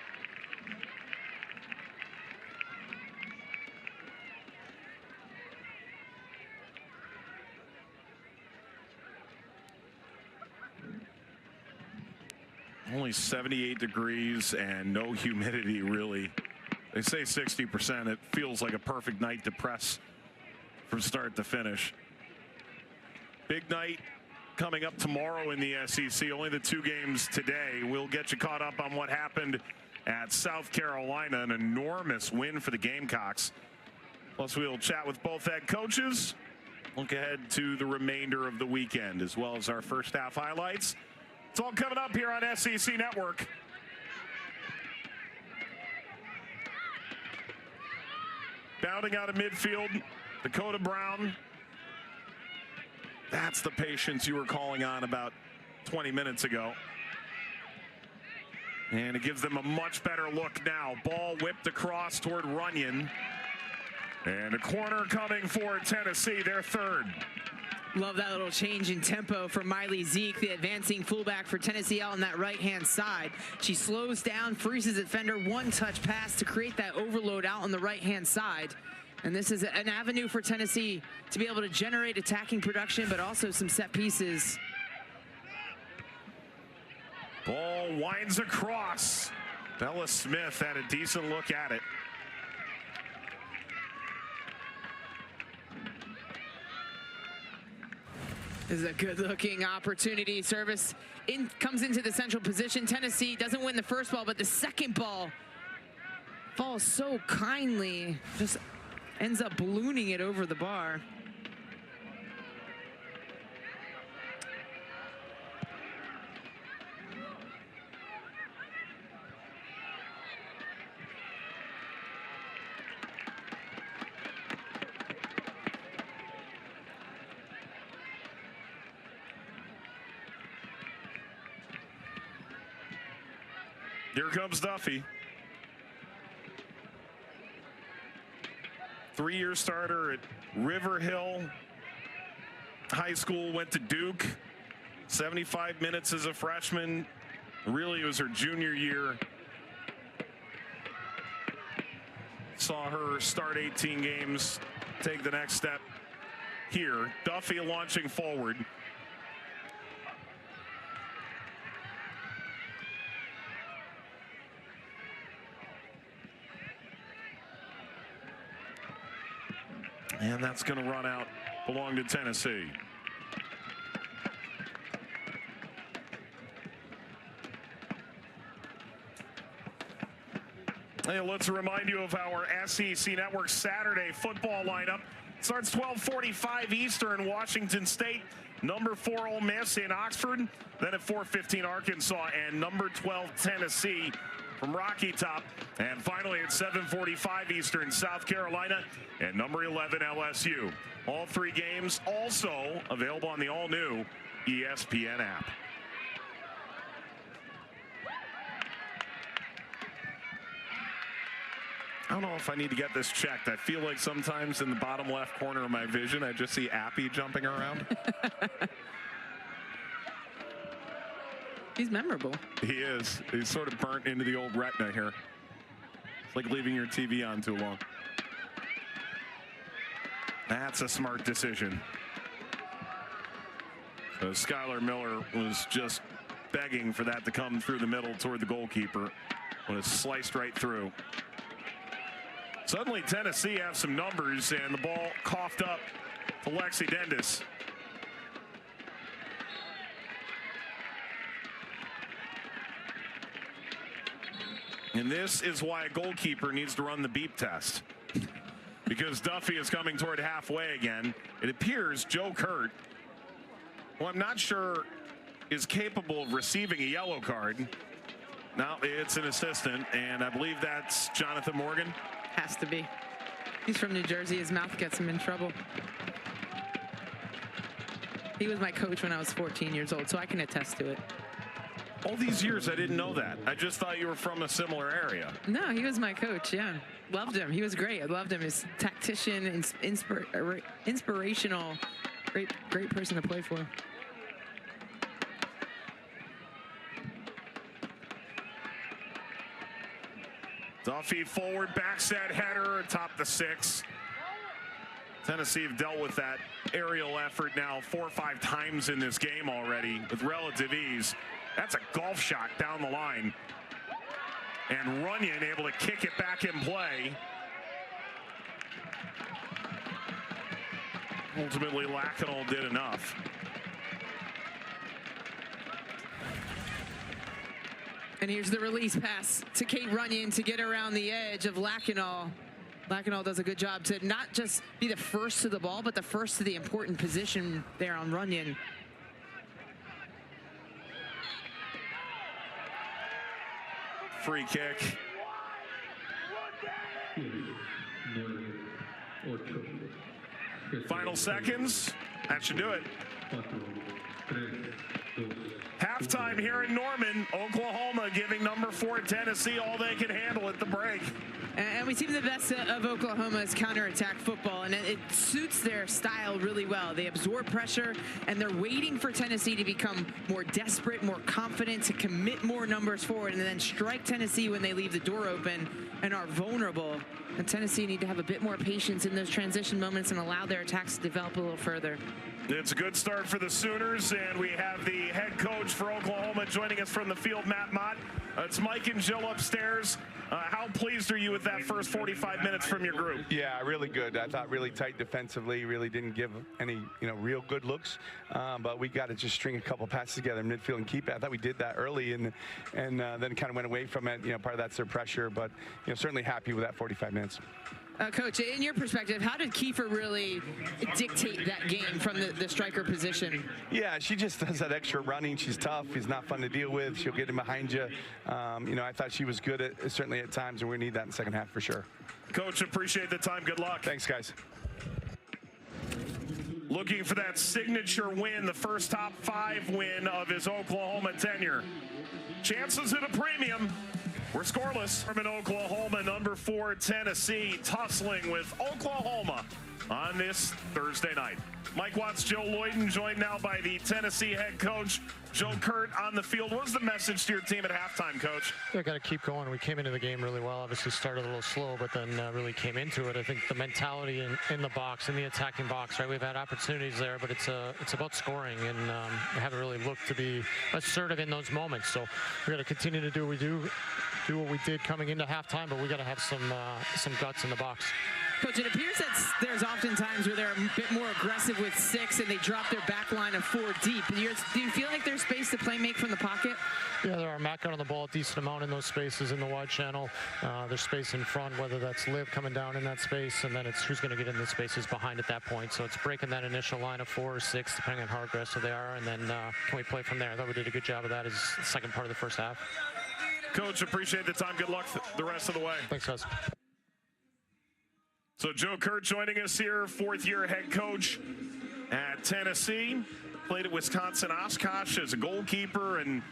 Only 78 degrees and no humidity, really. They say 60%. It feels like a perfect night to press from start to finish. Big night coming up tomorrow in the SEC. Only the 2 games today. We'll get you caught up on what happened at South Carolina. An enormous win for the Gamecocks. Plus, we'll chat with both head coaches. Look ahead to the remainder of the weekend, as well as our first half highlights. It's all coming up here on SEC Network. Bounding out of midfield, Dakota Brown. That's the patience you were calling on about 20 minutes ago. And it gives them a much better look now. Ball whipped across toward Runyon. And a corner coming for Tennessee, their third. Love that little change in tempo from Miley Zeke, the advancing fullback for Tennessee out on that right-hand side. She slows down, freezes the defender, one-touch pass to create that overload out on the right-hand side. And this is an avenue for Tennessee to be able to generate attacking production, but also some set pieces. Ball winds across. Bella Smith had a decent look at it. This is a good-looking opportunity. Service comes into the central position. Tennessee doesn't win the first ball, but the second ball falls so kindly. Just ends up ballooning it over the bar. Here comes Duffy. 3-year starter at River Hill High School, went to Duke. 75 minutes as a freshman. Really, it was her junior year. Saw her start 18 games, take the next step here. Duffy launching forward. And that's going to run out, belong to Tennessee. Hey, let's remind you of our SEC Network Saturday football lineup. Starts 12:45 Eastern, Washington State. Number 4 Ole Miss in Oxford. Then at 4:15 Arkansas and number 12 Tennessee from Rocky Top. And finally at 7:45 Eastern, South Carolina and number 11 LSU. All 3 games also available on the all-new ESPN app. I don't know if I need to get this checked. I feel like sometimes in the bottom left corner of my vision, I just see Appy jumping around. He's memorable. He is. He's sort of burnt into the old retina here. It's like leaving your TV on too long. That's a smart decision. So Skylar Miller was just begging for that to come through the middle toward the goalkeeper. Was sliced right through. Suddenly Tennessee have some numbers and the ball coughed up to Lexi Dendis. And this is why a goalkeeper needs to run the beep test. Because Duffy is coming toward halfway again. It appears Joe Kurt, who I'm not sure is capable of receiving a yellow card. No, it's an assistant, and I believe that's Jonathan Morgan. Has to be. He's from New Jersey. His mouth gets him in trouble. He was my coach when I was 14 years old, so I can attest to it. All these years, I didn't know that. I just thought you were from a similar area. No, he was my coach, yeah. Loved him. He was great. I loved him. He's tactician, inspirational, great person to play for. Duffy forward, backset header atop the 6. Tennessee have dealt with that aerial effort now 4 or 5 times in this game already with relative ease. That's a golf shot down the line. And Runyon able to kick it back in play. Ultimately, Lacanal did enough. And here's the release pass to Kate Runyon to get around the edge of Lacanal. Lacanal does a good job to not just be the first to the ball, but the first to the important position there on Runyon. Free kick. Final seconds. That should do it. Halftime here in Norman, Oklahoma giving number 4 Tennessee all they can handle at the break. And we see the best of Oklahoma's counterattack football, and it suits their style really well. They absorb pressure, and they're waiting for Tennessee to become more desperate, more confident, to commit more numbers forward, and then strike Tennessee when they leave the door open and are vulnerable. And Tennessee need to have a bit more patience in those transition moments and allow their attacks to develop a little further. It's a good start for the Sooners, and we have the head coach for Oklahoma joining us from the field, Matt Mott. It's Mike and Jill upstairs. How pleased are you with that first 45 minutes from your group? Yeah, really good. I thought really tight defensively, really didn't give any, real good looks. But we got to just string a couple passes together in midfield and keep it. I thought we did that early and then kind of went away from it. Part of that's their pressure, but certainly happy with that 45 minutes. Coach, in your perspective, how did Kiefer really dictate that game from the striker position? Yeah, she just does that extra running. She's tough. She's not fun to deal with. She'll get in behind you. I thought she was good certainly at times, and we need that in the second half for sure. Coach, appreciate the time. Good luck. Thanks, guys. Looking for that signature win, the first top 5 win of his Oklahoma tenure. Chances at a premium. We're scoreless. From Oklahoma, number 4 Tennessee tussling with Oklahoma on this Thursday night. Mike Watts, Joe Lloyden, joined now by the Tennessee head coach, Joe Kurt, on the field. What was the message to your team at halftime, Coach? They've got to keep going. We came into the game really well. Obviously started a little slow, but then really came into it. I think the mentality in the box, in the attacking box, right? We've had opportunities there, but it's about scoring, and we haven't really looked to be assertive in those moments. So we're going to continue to do what we did coming into halftime, but we got to have some guts in the box. Coach, it appears that there's often times where they're a bit more aggressive with 6 and they drop their back line of 4 deep. Do you feel like there's space to play make from the pocket? Yeah, there are. Matt got on the ball a decent amount in those spaces in the wide channel. There's space in front, whether that's Liv coming down in that space, and then it's who's going to get in the spaces behind at that point. So it's breaking that initial line of 4 or 6, depending on how aggressive they are, and then can we play from there? I thought we did a good job of that as the second part of the first half. Coach, appreciate the time. Good luck the rest of the way. Thanks, guys. So Joe Kurt joining us here, 4th-year head coach at Tennessee. Played at Wisconsin Oshkosh as a goalkeeper, and,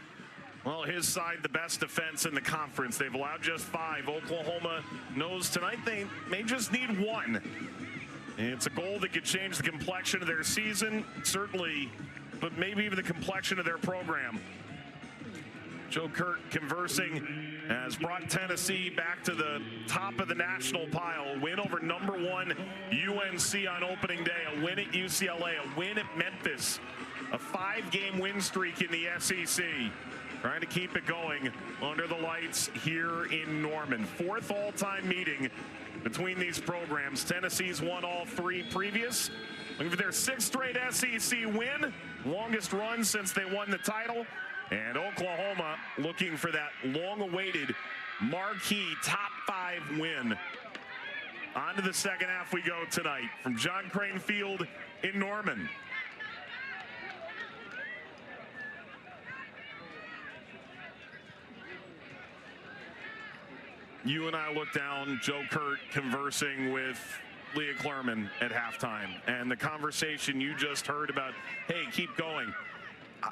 well, his side, the best defense in the conference. They've allowed just 5. Oklahoma knows tonight they may just need 1. And it's a goal that could change the complexion of their season, certainly, but maybe even the complexion of their program. Joe Kurt conversing has brought Tennessee back to the top of the national pile. A win over #1 UNC on opening day, a win at UCLA, a win at Memphis, a 5-game win streak in the SEC. Trying to keep it going under the lights here in Norman. 4th all-time meeting between these programs. Tennessee's won all 3 previous. Looking for their 6th straight SEC win, longest run since they won the title. And Oklahoma looking for that long-awaited marquee top 5 win. On to the second half we go tonight from John Crane Field in Norman. You and I look down, Joe Kurt conversing with Leah Klerman at halftime. And the conversation you just heard about, hey, keep going.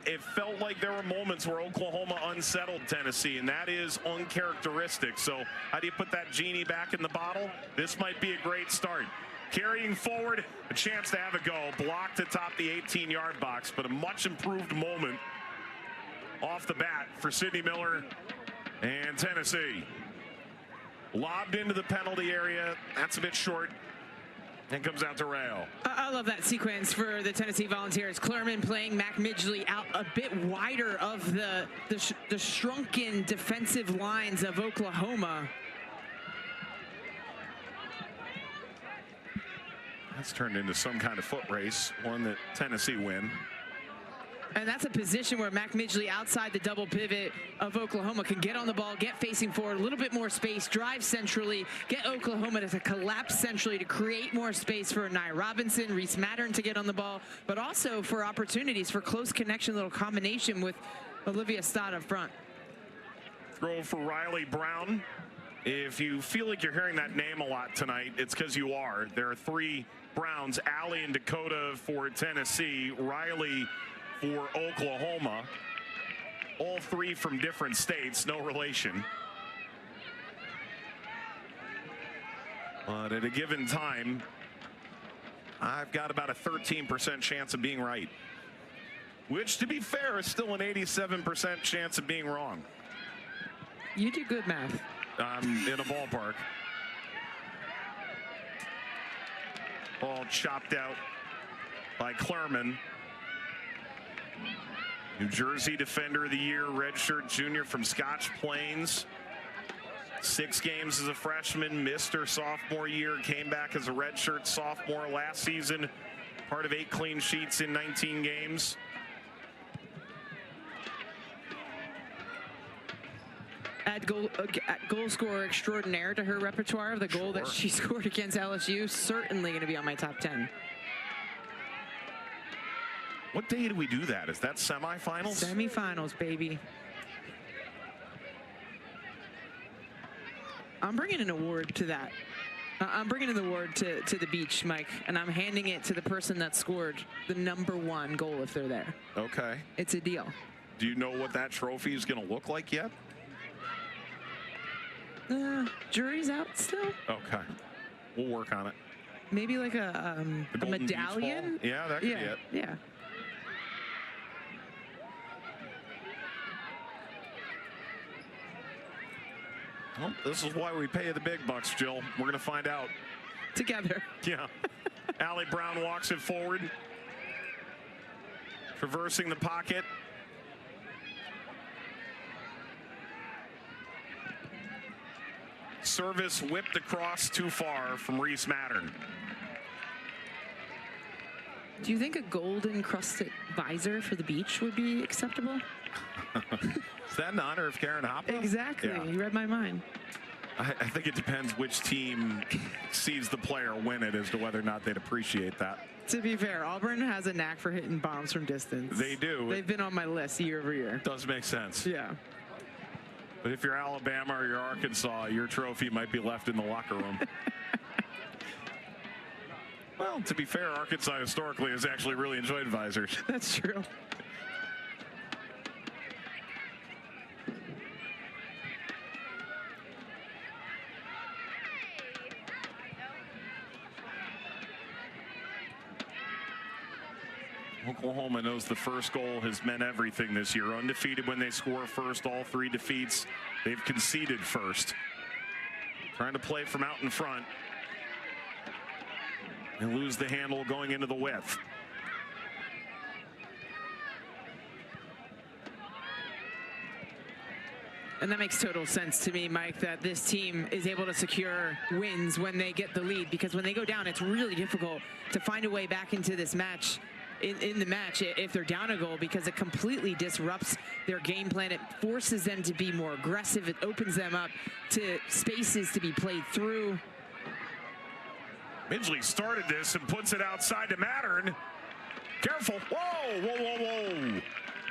It felt like there were moments where Oklahoma unsettled Tennessee, and that is uncharacteristic. So how do you put that genie back in the bottle? This might be a great start. Carrying forward, a chance to have a go. Blocked atop the 18-yard box, but a much improved moment off the bat for Sydney Miller and Tennessee. Lobbed into the penalty area. That's a bit short. And comes out to rail. I love that sequence for the Tennessee Volunteers. Klerman playing Mac Midgley out a bit wider of the shrunken defensive lines of Oklahoma. That's turned into some kind of foot race, one that Tennessee win. And that's a position where Mac Midgley outside the double pivot of Oklahoma can get on the ball, get facing forward, a little bit more space, drive centrally, get Oklahoma to collapse centrally to create more space for Nye Robinson, Reese Mattern to get on the ball, but also for opportunities for close connection, little combination with Olivia Stott up front. Throw for Riley Brown. If you feel like you're hearing that name a lot tonight, it's because you are. There are 3 Browns, Allie and Dakota for Tennessee, Riley for Oklahoma. All 3 from different states, no relation. But at a given time, I've got about a 13% chance of being right. Which, to be fair, is still an 87% chance of being wrong. You do good math. In a ballpark. Ball chopped out by Klerman. New Jersey Defender of the Year, redshirt junior from Scotch Plains. 6 games as a freshman, missed her sophomore year, came back as a redshirt sophomore last season. Part of 8 clean sheets in 19 games. Add goal scorer extraordinaire to her repertoire of the goal that she scored against LSU. Certainly going to be on my top 10. What day do we do that? Is that semifinals? Semifinals, baby. I'm bringing an award to that. I'm bringing an award to the beach, Mike, and I'm handing it to the person that scored the #1 goal if they're there. Okay. It's a deal. Do you know what that trophy is going to look like yet? Jury's out still. Okay. We'll work on it. Maybe like a medallion? Yeah, that could be it. Yeah. Well, this is why we pay you the big bucks, Jill. We're going to find out. Together. Yeah. Allie Brown walks it forward. Traversing the pocket. service whipped across too far from Reese Mattern. Do you think a gold encrusted visor for the beach would be acceptable? Is that in honor of Karen Hoppa? Exactly. Yeah. You read my mind. I think it depends which team sees the player win it as to whether or not they'd appreciate that. To be fair, Auburn has a knack for hitting bombs from distance. They do. They've been on my list year over year. Does make sense. Yeah. But if you're Alabama or you're Arkansas, your trophy might be left in the locker room. Well, to be fair, Arkansas historically has actually really enjoyed visors. That's true. Oklahoma knows the first goal has meant everything this year. Undefeated when they score first. All 3 defeats, they've conceded first. Trying to play from out in front. And lose the handle going into the width. And that makes total sense to me, Mike, that this team is able to secure wins when they get the lead, because when they go down, it's really difficult to find a way back into this match, in the match, if they're down a goal, because it completely disrupts their game plan. It forces them to be more aggressive. It opens them up to spaces to be played through. Midgley started this and puts it outside to Mattern. Careful. Whoa, whoa, whoa, whoa.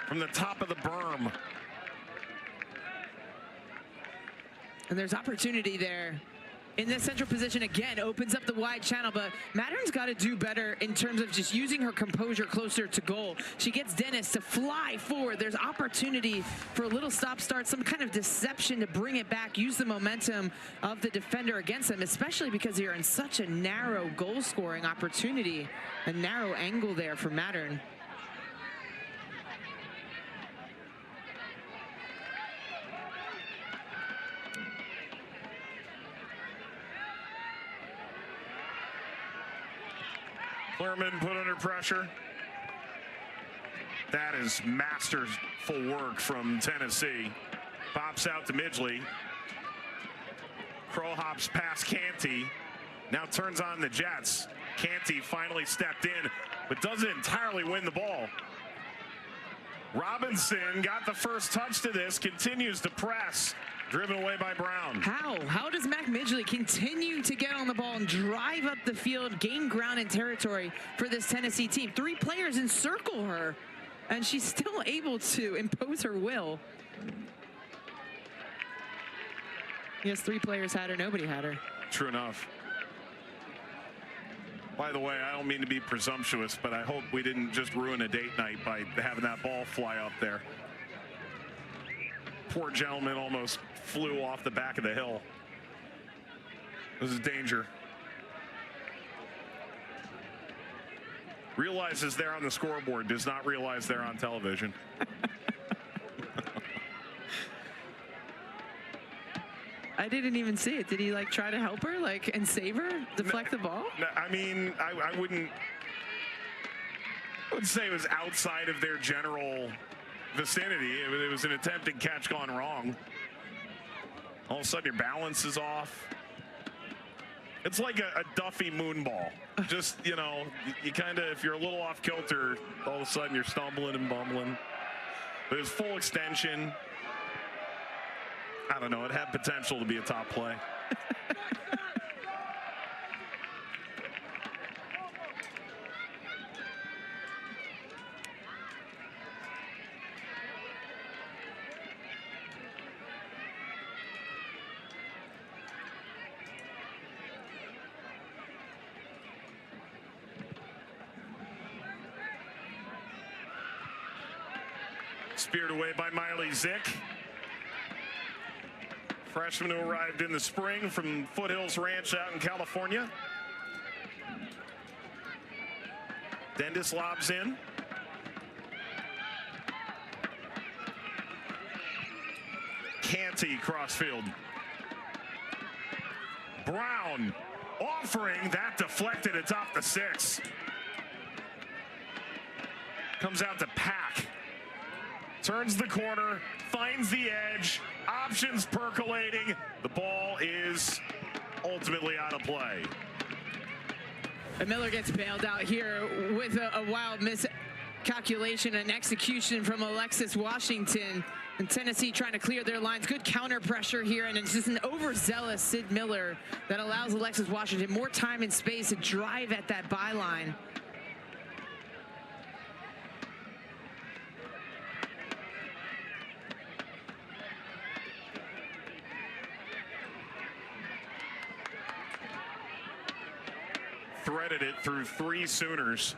From the top of the berm. And there's opportunity there. In this central position again, opens up the wide channel, but Mattern's got to do better in terms of just using her composure closer to goal. She gets Dennis to fly forward. There's opportunity for a little stop-start, some kind of deception to bring it back, use the momentum of the defender against them, especially because you're in such a narrow goal-scoring opportunity, a narrow angle there for Mattern. Clearman put under pressure. That is masterful work from Tennessee. Pops out to Midgley. Crow hops past Canty. Now turns on the Jets. Canty finally stepped in, but doesn't entirely win the ball. Robinson got the first touch to this, continues to press. Driven away by Brown. How does Mac Midgley continue to get on the ball and drive up the field, gain ground and territory for this Tennessee team? 3 players encircle her, and she's still able to impose her will. Yes, 3 players had her, nobody had her. True enough. By the way, I don't mean to be presumptuous, but I hope we didn't just ruin a date night by having that ball fly up there. Poor gentleman almost flew off the back of the hill. This is danger. Realizes they're on the scoreboard, does not realize they're on television. I didn't even see it. Did he like try to help her, like, and save her, deflect the ball? I mean, I wouldn't say it was outside of their general vicinity. It was an attempted catch gone wrong. All of a sudden your balance is off. It's like a Duffy moonball. Just, you know, you kind of, if you're a little off kilter, all of a sudden you're stumbling and bumbling. But it was full extension. I don't know, it had potential to be a top play. Speared away by Miley Zick. Freshman who arrived in the spring from Foothills Ranch out in California. Dendis lobs in. Canty crossfield. Brown offering, that deflected atop the 6. Comes out to Pack. turns the corner, finds the edge, options percolating. The ball is ultimately out of play. And Miller gets bailed out here with a wild miscalculation and execution from Alexis Washington. And Tennessee trying to clear their lines. Good counter pressure here, and it's just an overzealous Sid Miller that allows Alexis Washington more time and space to drive at that byline. Threaded it through 3 Sooners.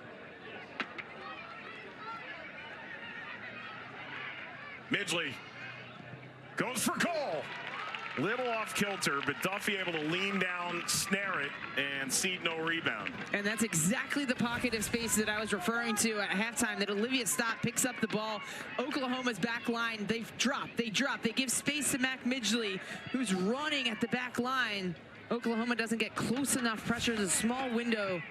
Midgley goes for goal. Little off kilter, but Duffy able to lean down, snare it, and cede no rebound. And that's exactly the pocket of space that I was referring to at halftime, that Olivia Stott picks up the ball. Oklahoma's back line, they drop. They give space to Mac Midgley, who's running at the back line. Oklahoma doesn't get close enough pressure. There's a small window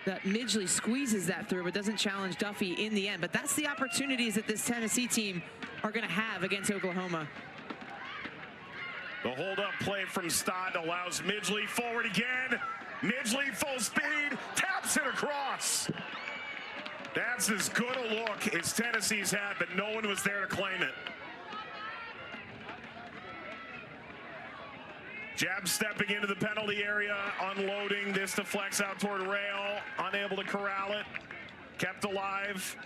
that Midgley squeezes that through, but doesn't challenge Duffy in the end. But that's the opportunities that this Tennessee team are going to have against Oklahoma. The hold-up play from Stott allows Midgley forward again. Midgley full speed, taps it across. That's as good a look as Tennessee's had, but no one was there to claim it. Jab stepping into the penalty area, unloading. This deflects out toward rail, unable to corral it. Kept alive.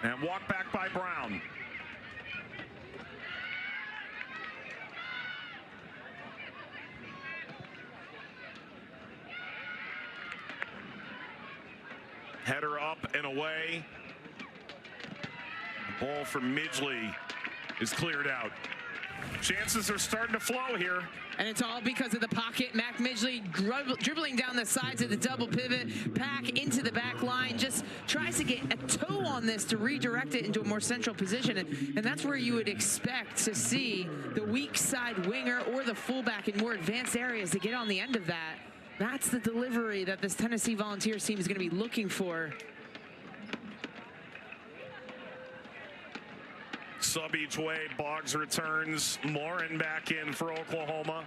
And walked back by Brown. Header up and away. The ball from Midgley is cleared out. Chances are starting to flow here. And it's all because of the pocket. Mac Midgley dribbling down the sides of the double pivot, Pack into the back line, just tries to get a toe on this to redirect it into a more central position. And that's where you would expect to see the weak side winger or the fullback in more advanced areas to get on the end of that. That's the delivery that this Tennessee Volunteers team is going to be looking for. Sub each way, Boggs returns. Lauren back in for Oklahoma.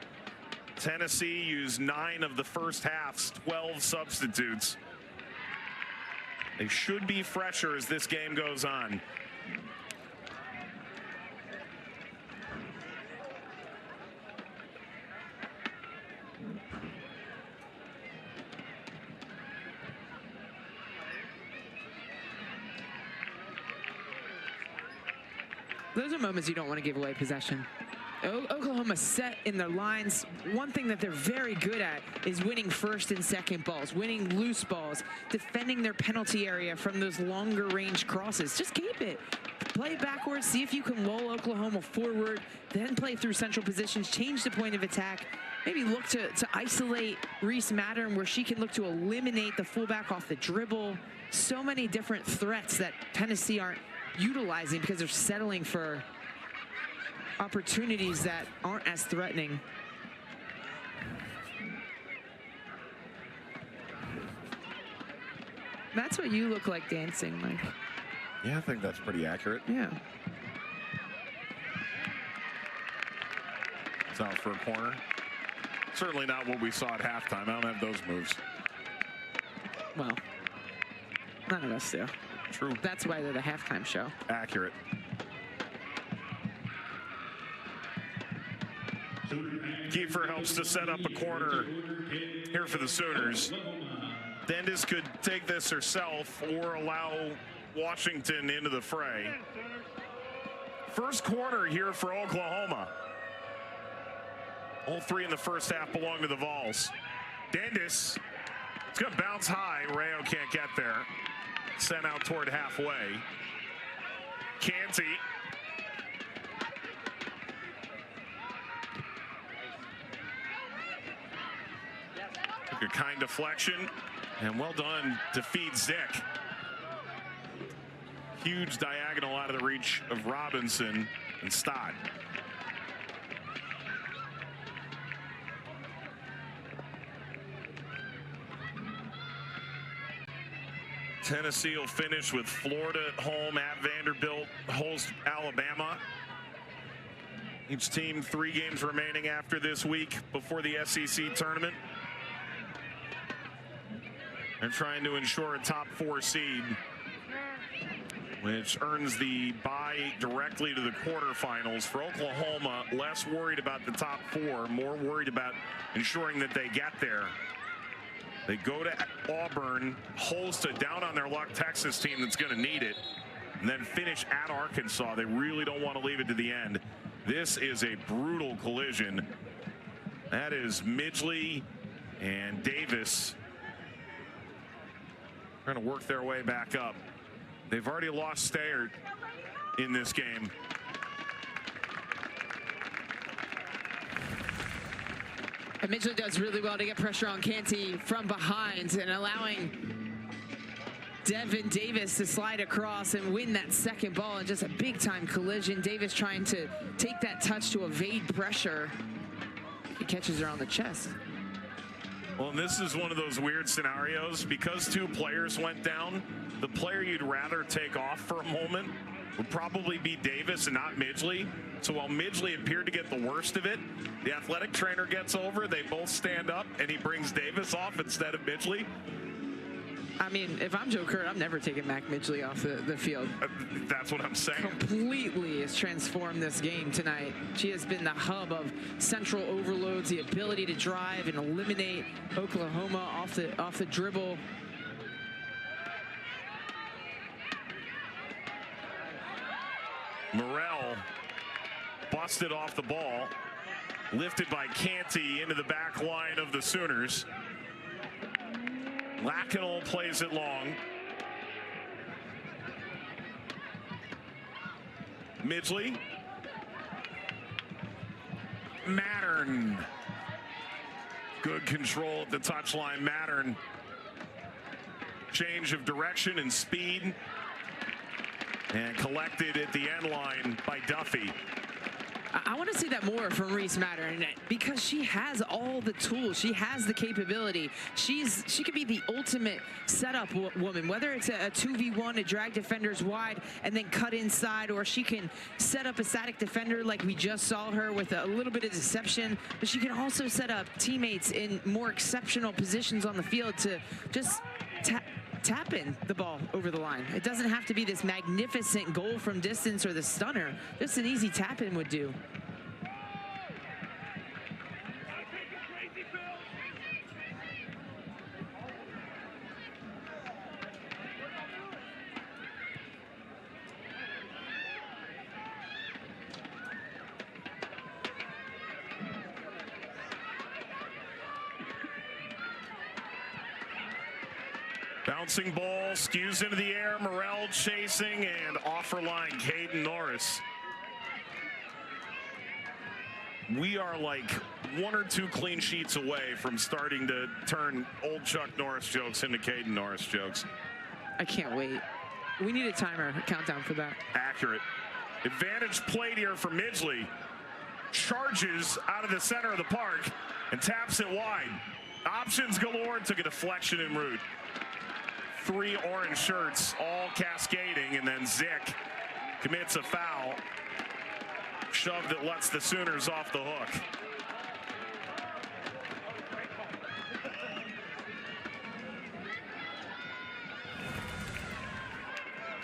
Tennessee used 9 of the first half's 12 substitutes. They should be fresher as this game goes on. Those are moments you don't want to give away possession. Oklahoma set in their lines. One thing that they're very good at is winning first and second balls, winning loose balls, defending their penalty area from those longer range crosses. Just keep it. Play backwards, see if you can lull Oklahoma forward, then play through central positions, change the point of attack, maybe look to isolate Reese Mattern where she can look to eliminate the fullback off the dribble. So many different threats that Tennessee aren't utilizing because they're settling for opportunities that aren't as threatening. That's what you look like dancing, Mike. Yeah, I think that's pretty accurate. Yeah. It's out for a corner. Certainly not what we saw at halftime. I don't have those moves. Well, none of us do. True. That's why they're the halftime show. Accurate. Kiefer helps to set up a corner here for the Sooners. Dendis could take this herself or allow Washington into the fray. First corner here for Oklahoma. All 3 in the first half belong to the Vols. Dendis, it's going to bounce high. Rayo can't get there. Sent out toward halfway. Canty. Took a kind deflection, and well done to feed Zick. Huge diagonal out of the reach of Robinson and Stott. Tennessee will finish with Florida at home, at Vanderbilt, host Alabama. Each team 3 games remaining after this week before the SEC tournament. They're trying to ensure a top 4 seed, which earns the bye directly to the quarterfinals. For Oklahoma, less worried about the top 4, more worried about ensuring that they get there. They go to Auburn, host a down-on-their-luck Texas team that's going to need it, and then finish at Arkansas. They really don't want to leave it to the end. This is a brutal collision. That is Midgley and Davis. They're going to work their way back up. They've already lost Stayard in this game. And Midgley does really well to get pressure on Canty from behind and allowing Devin Davis to slide across and win that second ball in just a big-time collision. Davis trying to take that touch to evade pressure. He catches her on the chest. Well, and this is one of those weird scenarios. Because 2 players went down, the player you'd rather take off for a moment would probably be Davis and not Midgley. So while Midgley appeared to get the worst of it, the athletic trainer gets over, they both stand up, and he brings Davis off instead of Midgley. I mean, if I'm Joe Kurt, I'm never taking Mac Midgley off the field. That's what I'm saying. Completely has transformed this game tonight. She has been the hub of central overloads, the ability to drive and eliminate Oklahoma off the dribble. Morrell busted off the ball, lifted by Canty into the back line of the Sooners. Lacanal plays it long. Midgley. Mattern. Good control at the touchline. Mattern. Change of direction and speed. And collected at the end line by Duffy. I want to see that more from Reese Mattern because she has all the tools. She has the capability. She could be the ultimate setup woman, whether it's a 2v1 to drag defenders wide and then cut inside, or she can set up a static defender like we just saw her with a little bit of deception. But she can also set up teammates in more exceptional positions on the field to just tap in the ball over the line. It doesn't have to be this magnificent goal from distance or the stunner. Just an easy tap in would do. Bouncing ball, skews into the air. Morrell chasing, and off her line, Caden Norris. We are like 1 or 2 clean sheets away from starting to turn old Chuck Norris jokes into Caden Norris jokes. I can't wait. We need a timer, a countdown for that. Accurate. Advantage played here for Midgley. Charges out of the center of the park and taps it wide. Options galore, took a deflection en route. 3 orange shirts all cascading, and then Zick commits a foul. Shove that lets the Sooners off the hook.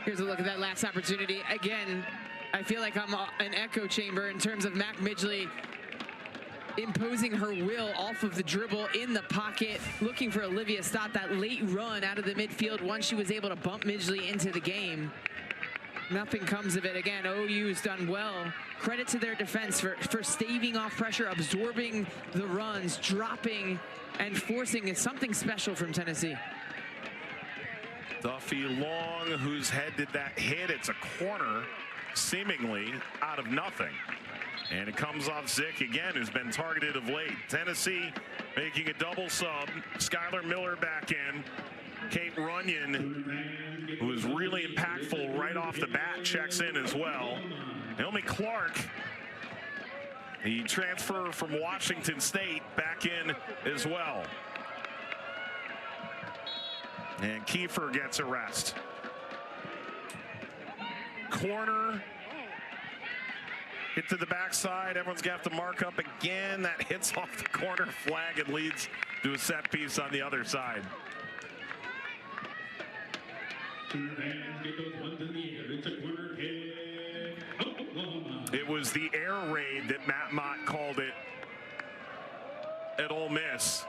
Here's a look at that last opportunity. Again, I feel like I'm an echo chamber in terms of Mac Midgley imposing her will off of the dribble in the pocket, looking for Olivia Stott, that late run out of the midfield once she was able to bump Midgley into the game. Nothing comes of it. Again, OU's done well. Credit to their defense for staving off pressure, absorbing the runs, dropping and forcing is something special from Tennessee. Duffy Long, whose head did that hit. It's a corner, seemingly out of nothing. And it comes off Zick again, who's been targeted of late. Tennessee making a double sub. Skylar Miller back in. Kate Runyon, who was really impactful right off the bat, checks in as well. Naomi Clark, the transfer from Washington State, back in as well. And Kiefer gets a rest. Corner. Hit to the backside. Everyone's going to have to mark up again. That hits off the corner flag and leads to a set piece on the other side. It was the air raid that Matt Mott called it at Ole Miss.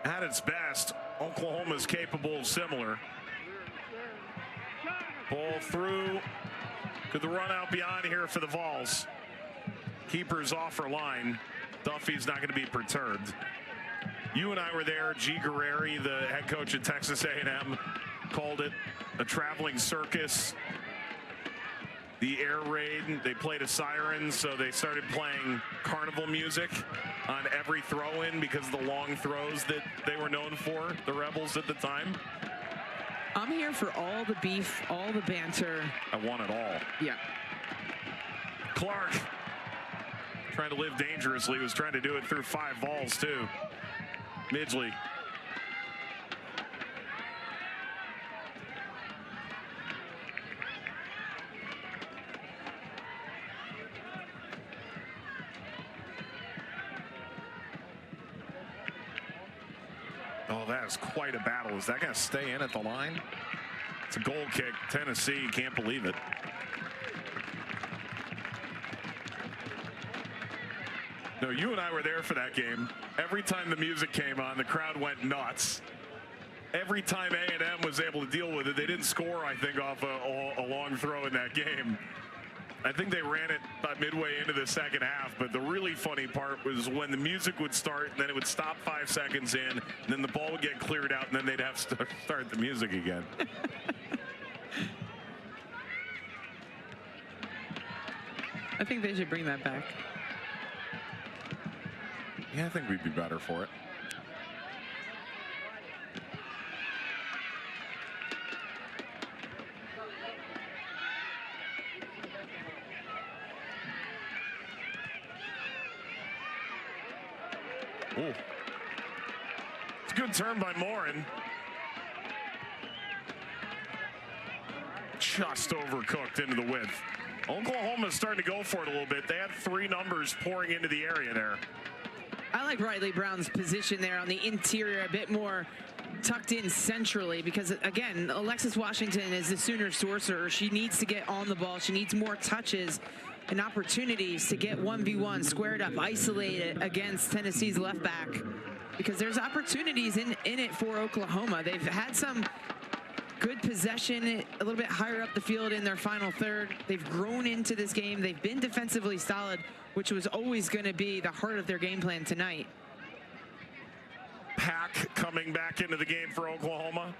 At its best, Oklahoma's capable of similar. Ball through. Could the run out beyond here for the Vols? Keeper's off her line. Duffy's not going to be perturbed. You and I were there. G. Guerreri, the head coach at Texas A&M, called it a traveling circus. The air raid, they played a siren, so they started playing carnival music on every throw-in because of the long throws that they were known for, the Rebels at the time. I'm here for all the beef, all the banter. I want it all. Yeah. Clark, trying to live dangerously, was trying to do it through 5 Vols too. Midgley. Oh, that is quite a battle. Is that going to stay in at the line? It's a goal kick. Tennessee, can't believe it. No, you and I were there for that game. Every time the music came on, the crowd went nuts. Every time A&M was able to deal with it, they didn't score, I think, off a long throw in that game. I think they ran it midway into the second half, but the really funny part was when the music would start, and then it would stop 5 seconds in, and then the ball would get cleared out, and then they'd have to start the music again. I think they should bring that back. Yeah, I think we'd be better for it. Ooh. It's a good turn by Morin. Just overcooked into the width. Oklahoma's starting to go for it a little bit. They had 3 numbers pouring into the area there. I like Riley Brown's position there on the interior, a bit more tucked in centrally, because again, Alexis Washington is the Sooner sorcerer. She needs to get on the ball. She needs more touches and opportunities to get 1v1 squared up, isolated against Tennessee's left back, because there's opportunities in it for Oklahoma. They've had some good possession a little bit higher up the field in their final third. They've grown into this game. They've been defensively solid, which was always going to be the heart of their game plan tonight. Pack coming back into the game for Oklahoma.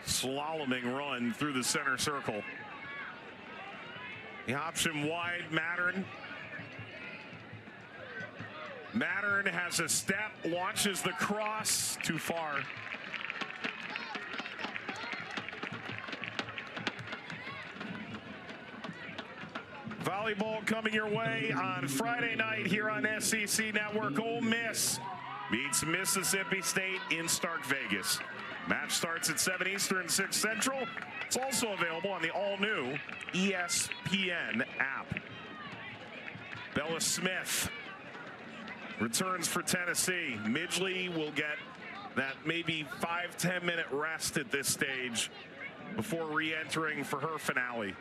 Slaloming run through the center circle. The option wide, Mattern. Mattern has a step, launches the cross, too far. Volleyball coming your way on Friday night here on SEC Network. Ole Miss meets Mississippi State in Stark Vegas. Match starts at 7 Eastern, 6 Central. It's also available on the all-new ESPN app. Bella Smith returns for Tennessee. Midgley will get that maybe 5-10 minute rest at this stage before re-entering for her finale.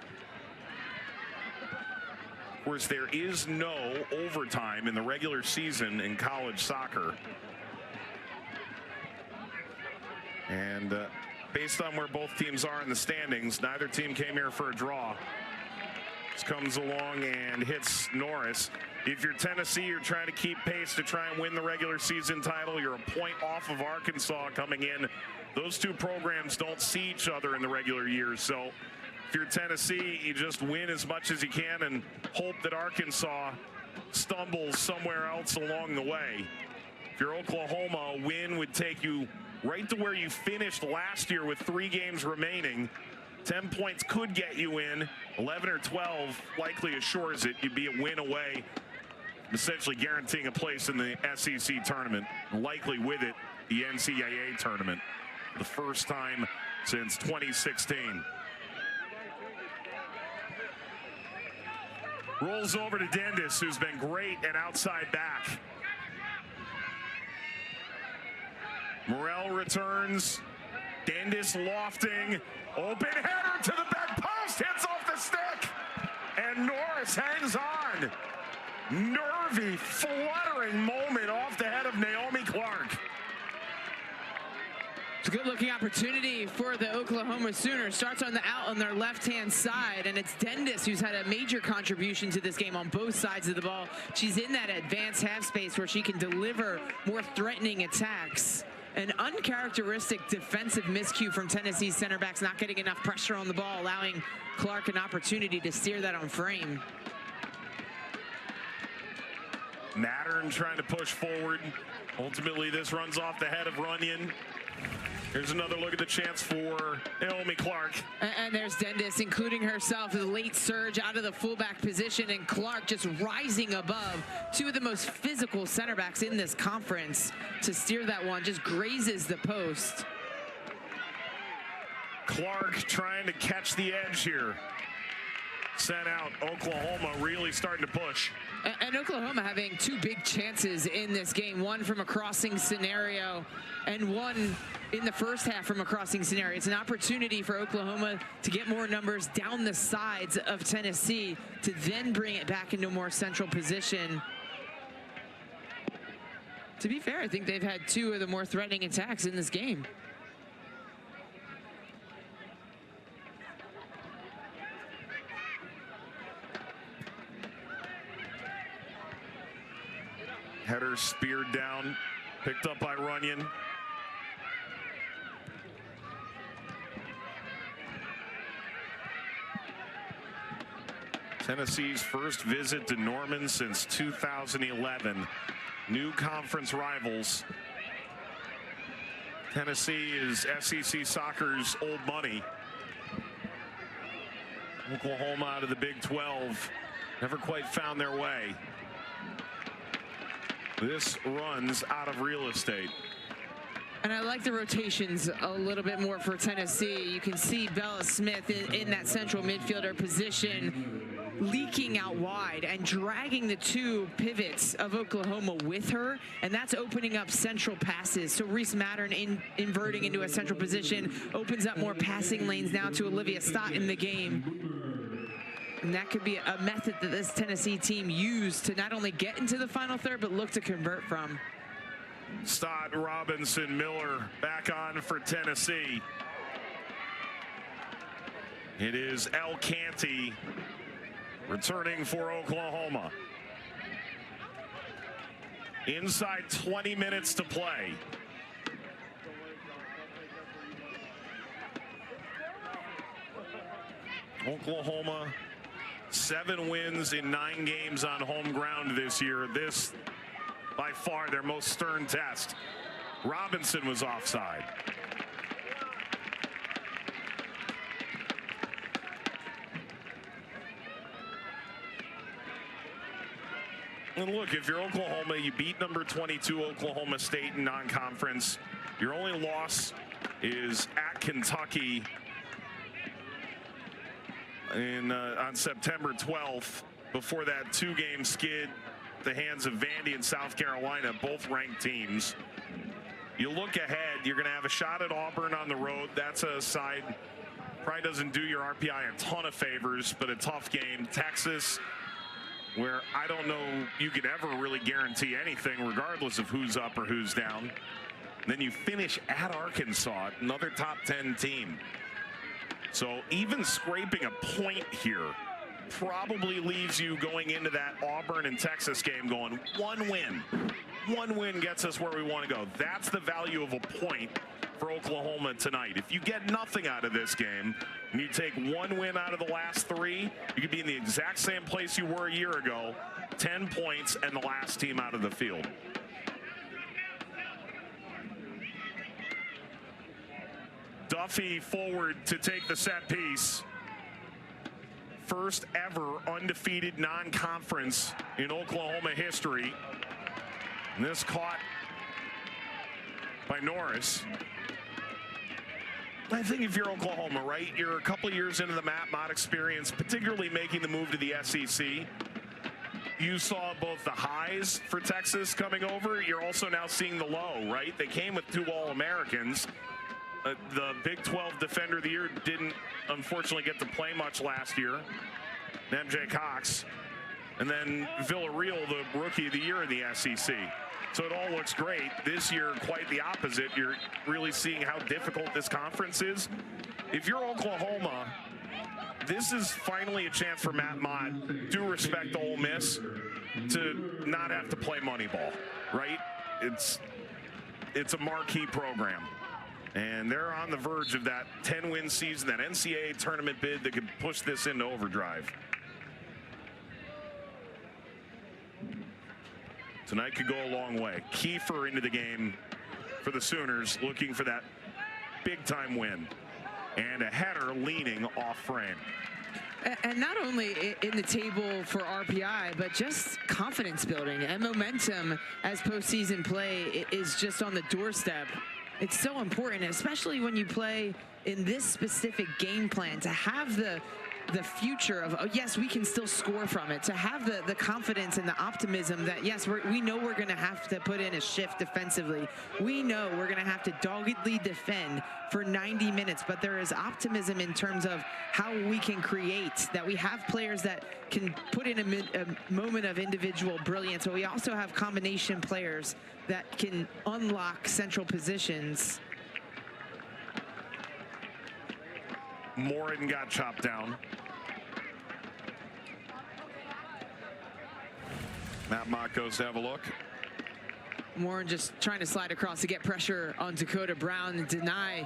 Of course, there is no overtime in the regular season in college soccer. And based on where both teams are in the standings, neither team came here for a draw. This comes along and hits Norris. If you're Tennessee, you're trying to keep pace to try and win the regular season title. You're a point off of Arkansas coming in. Those two programs don't see each other in the regular year. So if you're Tennessee, you just win as much as you can and hope that Arkansas stumbles somewhere else along the way. If you're Oklahoma, a win would take you right to where you finished last year with 3 games remaining. 10 points could get you in. 11 or 12 likely assures it. You'd be a win away, essentially guaranteeing a place in the SEC tournament. Likely with it, the NCAA tournament. The first time since 2016. Rolls over to Dendis, who's been great at outside back. Morrell returns. Dendis lofting. Open header to the back post. Hits off the stick. And Norris hangs on. Nervy, fluttering moment off the head of Naomi Clark. It's a good-looking opportunity for the Oklahoma Sooners. Starts on the out on their left-hand side, and it's Dendis who's had a major contribution to this game on both sides of the ball. She's in that advanced half space where she can deliver more threatening attacks. An uncharacteristic defensive miscue from Tennessee's center backs, not getting enough pressure on the ball, allowing Clark an opportunity to steer that on frame. Mattern trying to push forward. Ultimately, this runs off the head of Runyon. Here's another look at the chance for Naomi Clark. And there's Dendis, including herself, the late surge out of the fullback position, and Clark just rising above two of the most physical center backs in this conference to steer that one, just grazes the post. Clark trying to catch the edge here. Sent out. Oklahoma really starting to push. And Oklahoma having two big chances in this game, one from a crossing scenario and one in the first half from a crossing scenario. It's an opportunity for Oklahoma to get more numbers down the sides of Tennessee to then bring it back into a more central position. To be fair, I think they've had two of the more threatening attacks in this game. Header speared down, picked up by Runyon. Tennessee's first visit to Norman since 2011. New conference rivals. Tennessee is SEC soccer's old money. Oklahoma out of the Big 12 never quite found their way. This runs out of real estate. And I like the rotations a little bit more for Tennessee. You can see Bella Smith in that central midfielder position, leaking out wide and dragging the two pivots of Oklahoma with her, and that's opening up central passes. So Reese Mattern inverting into a central position opens up more passing lanes now to Olivia Stott in the game. And that could be a method that this Tennessee team used to not only get into the final third, but look to convert from. Stott, Robinson, Miller back on for Tennessee. It is El Canty returning for Oklahoma. Inside 20 minutes to play. Oklahoma, 7 wins in 9 games on home ground this year. This, by far, their most stern test. Robinson was offside. And look, if you're Oklahoma, you beat number 22 Oklahoma State in non-conference. Your only loss is at Kentucky on September 12th. Before that 2-game skid at the hands of Vandy and South Carolina, both ranked teams. You look ahead, you're going to have a shot at Auburn on the road. That's a side probably doesn't do your RPI a ton of favors, but a tough game. Texas, where I don't know you could ever really guarantee anything regardless of who's up or who's down. Then you finish at Arkansas, another top 10 team. So even scraping a point here probably leaves you going into that Auburn and Texas game going, one win gets us where we want to go. That's the value of a point for Oklahoma tonight. If you get nothing out of this game and you take 1 win out of the last 3, you could be in the exact same place you were a year ago, 10 points and the last team out of the field. Duffy forward to take the set piece. First ever undefeated non-conference in Oklahoma history. And this caught by Norris. I think if you're Oklahoma, right, you're a couple of years into the Matt experience, particularly making the move to the SEC. You saw both the highs for Texas coming over. You're also now seeing the low, right? They came with 2 All-Americans. The Big 12 Defender of the Year didn't, unfortunately, get to play much last year. MJ Cox. And then Villarreal, the Rookie of the Year in the SEC. So it all looks great. This year, quite the opposite. You're really seeing how difficult this conference is. If you're Oklahoma, this is finally a chance for Matt Mott, due respect to Ole Miss, to not have to play Moneyball, right? It's a marquee program. And they're on the verge of that 10-win season, that NCAA tournament bid that could push this into overdrive. Tonight could go a long way. Kiefer into the game for the Sooners, looking for that big-time win. And a header leaning off frame. And not only in the table for RPI, but just confidence building and momentum as postseason play is just on the doorstep. It's so important, especially when you play in this specific game plan, to have the future of, oh, yes, we can still score from it, to have the confidence and the optimism that, yes, we know we're going to have to put in a shift defensively. We know we're going to have to doggedly defend for 90 minutes, but there is optimism in terms of how we can create, that we have players that can put in a moment of individual brilliance, but we also have combination players that can unlock central positions. Morin got chopped down. Matt Mott goes to have a look. Morin just trying to slide across to get pressure on Dakota Brown and deny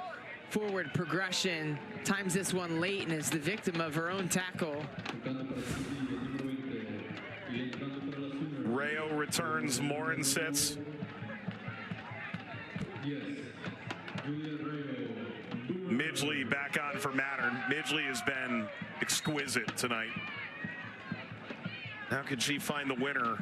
forward progression. Times this one late and is the victim of her own tackle. Rayo returns, Morin sits. Midgley back on for Mattern. Midgley has been exquisite tonight. How could she find the winner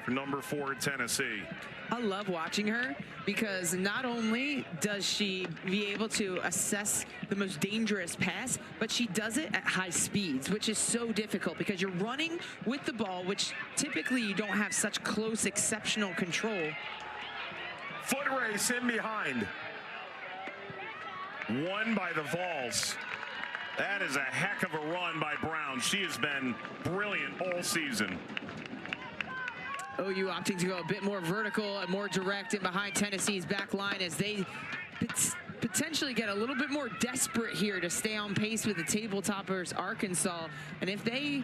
for number 4 Tennessee? I love watching her because not only does she be able to assess the most dangerous pass, but she does it at high speeds, which is so difficult because you're running with the ball, which typically you don't have such close, exceptional control. Foot race in behind. Won by the Vols. That is a heck of a run by Brown. She has been brilliant all season. OU opting to go a bit more vertical and more direct in behind Tennessee's back line as they potentially get a little bit more desperate here to stay on pace with the table toppers Arkansas. And if they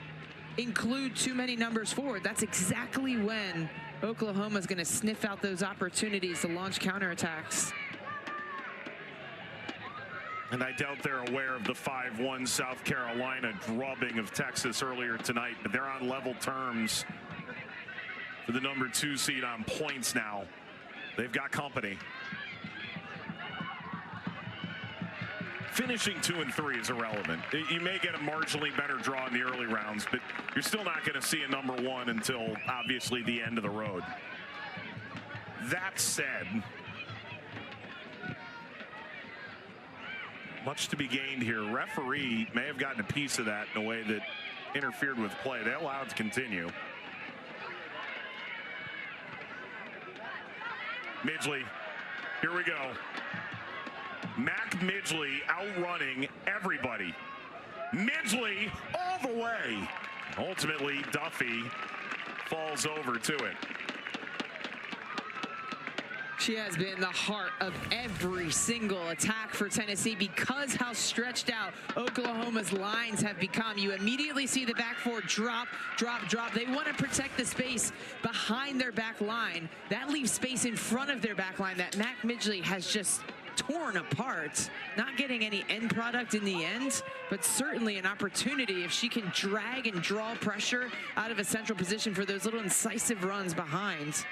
include too many numbers forward, that's exactly when Oklahoma's going to sniff out those opportunities to launch counterattacks. And I doubt they're aware of the 5-1 South Carolina drubbing of Texas earlier tonight, but they're on level terms for the number 2 seed on points now. They've got company. Finishing 2 and 3 is irrelevant. You may get a marginally better draw in the early rounds, but you're still not going to see a number 1 until obviously the end of the road. That said, much to be gained here. Referee may have gotten a piece of that in a way that interfered with play. They allowed it to continue. Midgley, here we go. Mac Midgley outrunning everybody. Midgley all the way. Ultimately, Duffy falls over to it. She has been the heart of every single attack for Tennessee because how stretched out Oklahoma's lines have become. You immediately see the back four drop, drop, drop. They want to protect the space behind their back line. That leaves space in front of their back line that Mac Midgley has just torn apart. Not getting any end product in the end, but certainly an opportunity if she can drag and draw pressure out of a central position for those little incisive runs behind.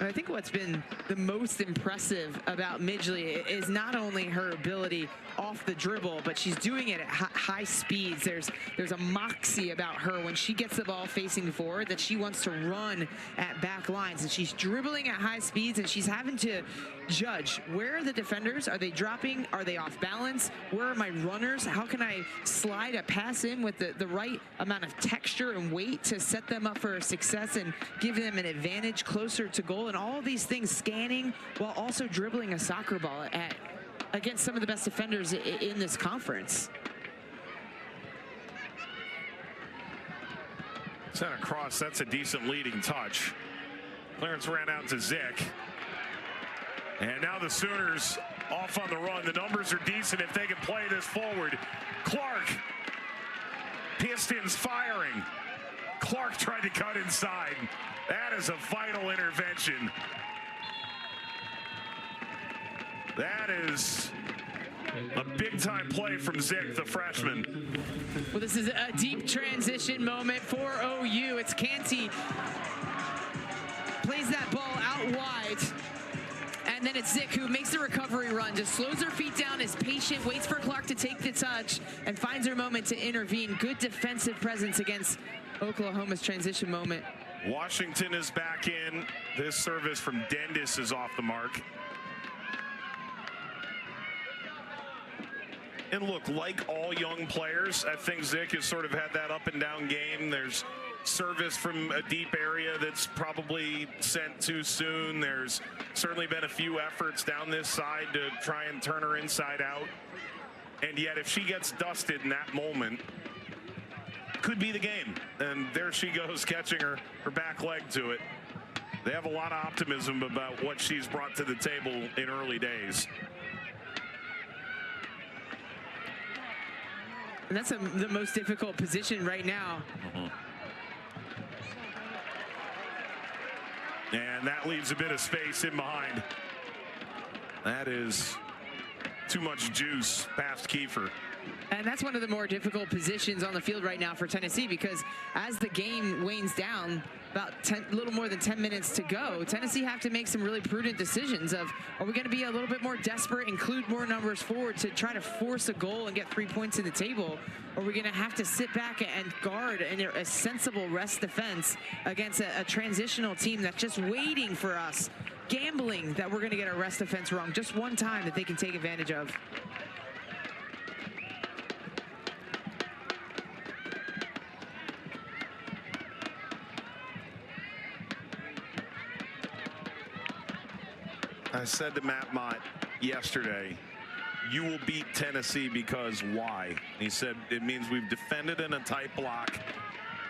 And I think what's been the most impressive about Midgley is not only her ability off the dribble, but she's doing it at high speeds. There's a moxie about her when she gets the ball facing forward that she wants to run at back lines, and she's dribbling at high speeds, and she's having to judge where are the defenders, are they dropping, are they off balance, where are my runners, how can I slide a pass in with the right amount of texture and weight to set them up for success and give them an advantage closer to goal, and all of these things scanning while also dribbling a soccer ball against some of the best defenders in this conference. Sent across, that's a decent leading touch. Clearance ran out to Zick. And now the Sooners off on the run. The numbers are decent if they can play this forward. Clark, Pistons firing. Clark tried to cut inside. That is a vital intervention. That is a big-time play from Zick, the freshman. Well, this is a deep transition moment for OU. It's Canty. Plays that ball out wide. And then it's Zick who makes the recovery run, just slows her feet down, is patient, waits for Clark to take the touch, and finds her moment to intervene. Good defensive presence against Oklahoma's transition moment. Washington is back in. This service from Dendis is off the mark. And look, like all young players, I think Zick has sort of had that up and down game. There's service from a deep area that's probably sent too soon. There's certainly been a few efforts down this side to try and turn her inside out. And yet if she gets dusted in that moment, could be the game. And there she goes, catching her back leg to it. They have a lot of optimism about what she's brought to the table in early days. And that's the most difficult position right now. And that leaves a bit of space in behind. That is too much juice past Kiefer. And that's one of the more difficult positions on the field right now for Tennessee, because as the game wanes down, about a little more than 10 minutes to go, Tennessee have to make some really prudent decisions of, are we going to be a little bit more desperate, include more numbers forward to try to force a goal and get 3 points in the table? Or are we going to have to sit back and guard in a sensible rest defense against a transitional team that's just waiting for us, gambling that we're going to get our rest defense wrong just one time that they can take advantage of? I said to Matt Mott yesterday, you will beat Tennessee because why? He said, it means we've defended in a tight block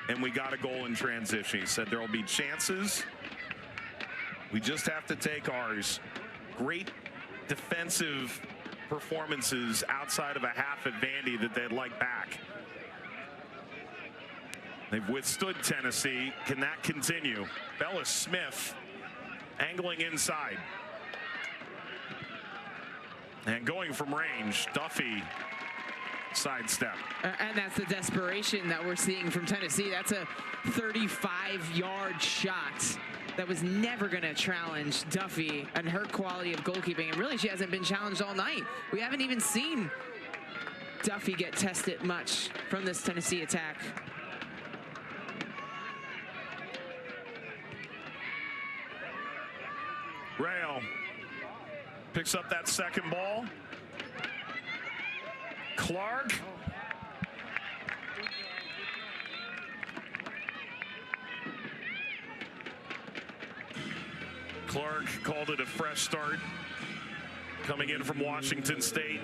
and we got a goal in transition. He said there will be chances. We just have to take ours. Great defensive performances outside of a half at Vandy that they'd like back. They've withstood Tennessee. Can that continue? Bella Smith angling inside. And going from range, Duffy sidestep. And that's the desperation that we're seeing from Tennessee. That's a 35-yard shot that was never going to challenge Duffy and her quality of goalkeeping. And really, she hasn't been challenged all night. We haven't even seen Duffy get tested much from this Tennessee attack. Rail picks up that second ball. Clark. Clark called it a fresh start. Coming in from Washington State.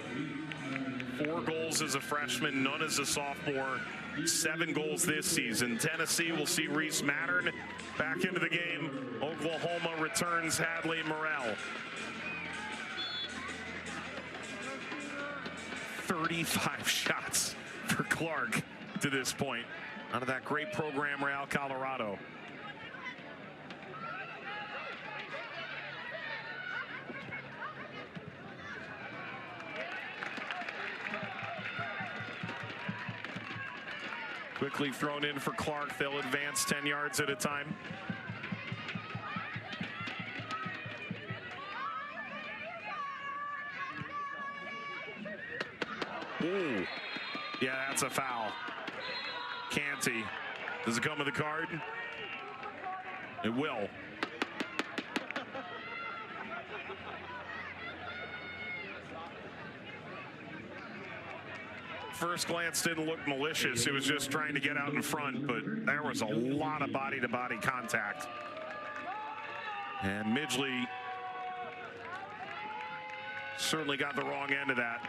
4 goals as a freshman, none as a sophomore. 7 goals this season. Tennessee will see Reese Mattern back into the game. Oklahoma returns Hadley Morrell. 35 shots for Clark to this point out of that great program, Real Colorado. Quickly thrown in for Clark. They'll advance 10 yards at a time. Ooh. Yeah, that's a foul. Canty. Does it come with a card? It will. First glance didn't look malicious. It was just trying to get out in front, but there was a lot of body-to-body contact. And Midgley certainly got the wrong end of that.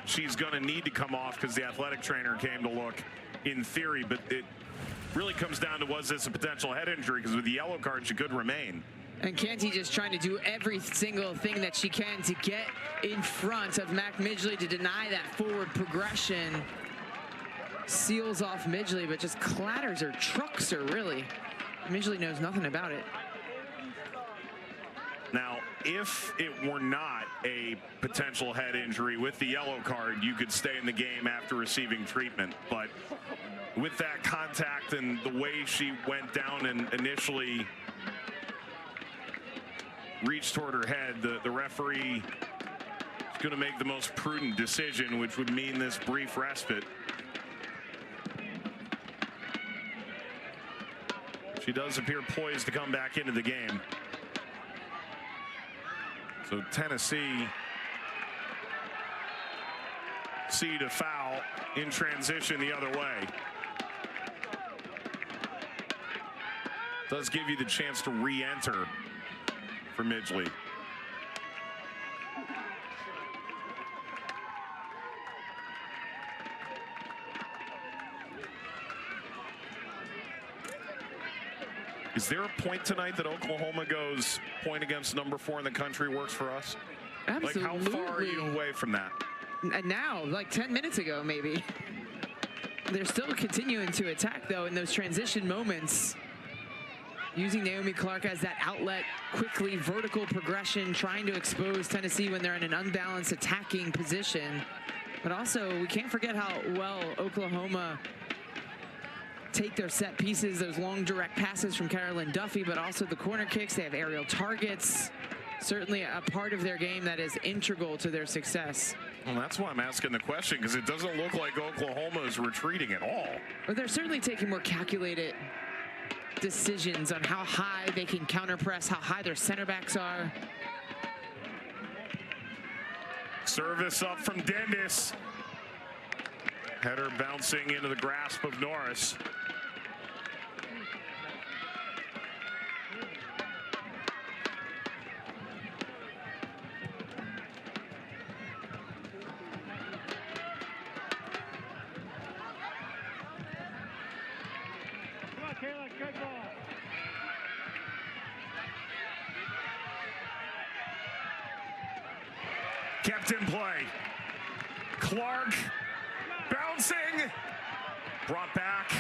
She's going to need to come off because the athletic trainer came to look in theory, but it really comes down to, was this a potential head injury? Because with the yellow card, she could remain. And Canty just trying to do every single thing that she can to get in front of Mac Midgley to deny that forward progression. Seals off Midgley, but just clatters her, trucks her, really. Midgley knows nothing about it. Now, if it were not a potential head injury with the yellow card, you could stay in the game after receiving treatment. But with that contact and the way she went down and initially reached toward her head, the referee is going to make the most prudent decision, which would mean this brief respite. She does appear poised to come back into the game. So Tennessee see to foul in transition the other way. Does give you the chance to re-enter for Midgley. Is there a point tonight that Oklahoma goes point against number 4 in the country works for us? Absolutely. Like, how far are you away from that? And now, like 10 minutes ago, maybe. They're still continuing to attack, though, in those transition moments. Using Naomi Clark as that outlet, quickly vertical progression, trying to expose Tennessee when they're in an unbalanced attacking position. But also, we can't forget how well Oklahoma take their set pieces, those long direct passes from Carolyn Duffy, but also the corner kicks. They have aerial targets. Certainly a part of their game that is integral to their success. Well, that's why I'm asking the question, because it doesn't look like Oklahoma is retreating at all. But they're certainly taking more calculated decisions on how high they can counter press, how high their center backs are. Service up from Dendis. Header bouncing into the grasp of Norris. Kept in play. Clark bouncing, brought back,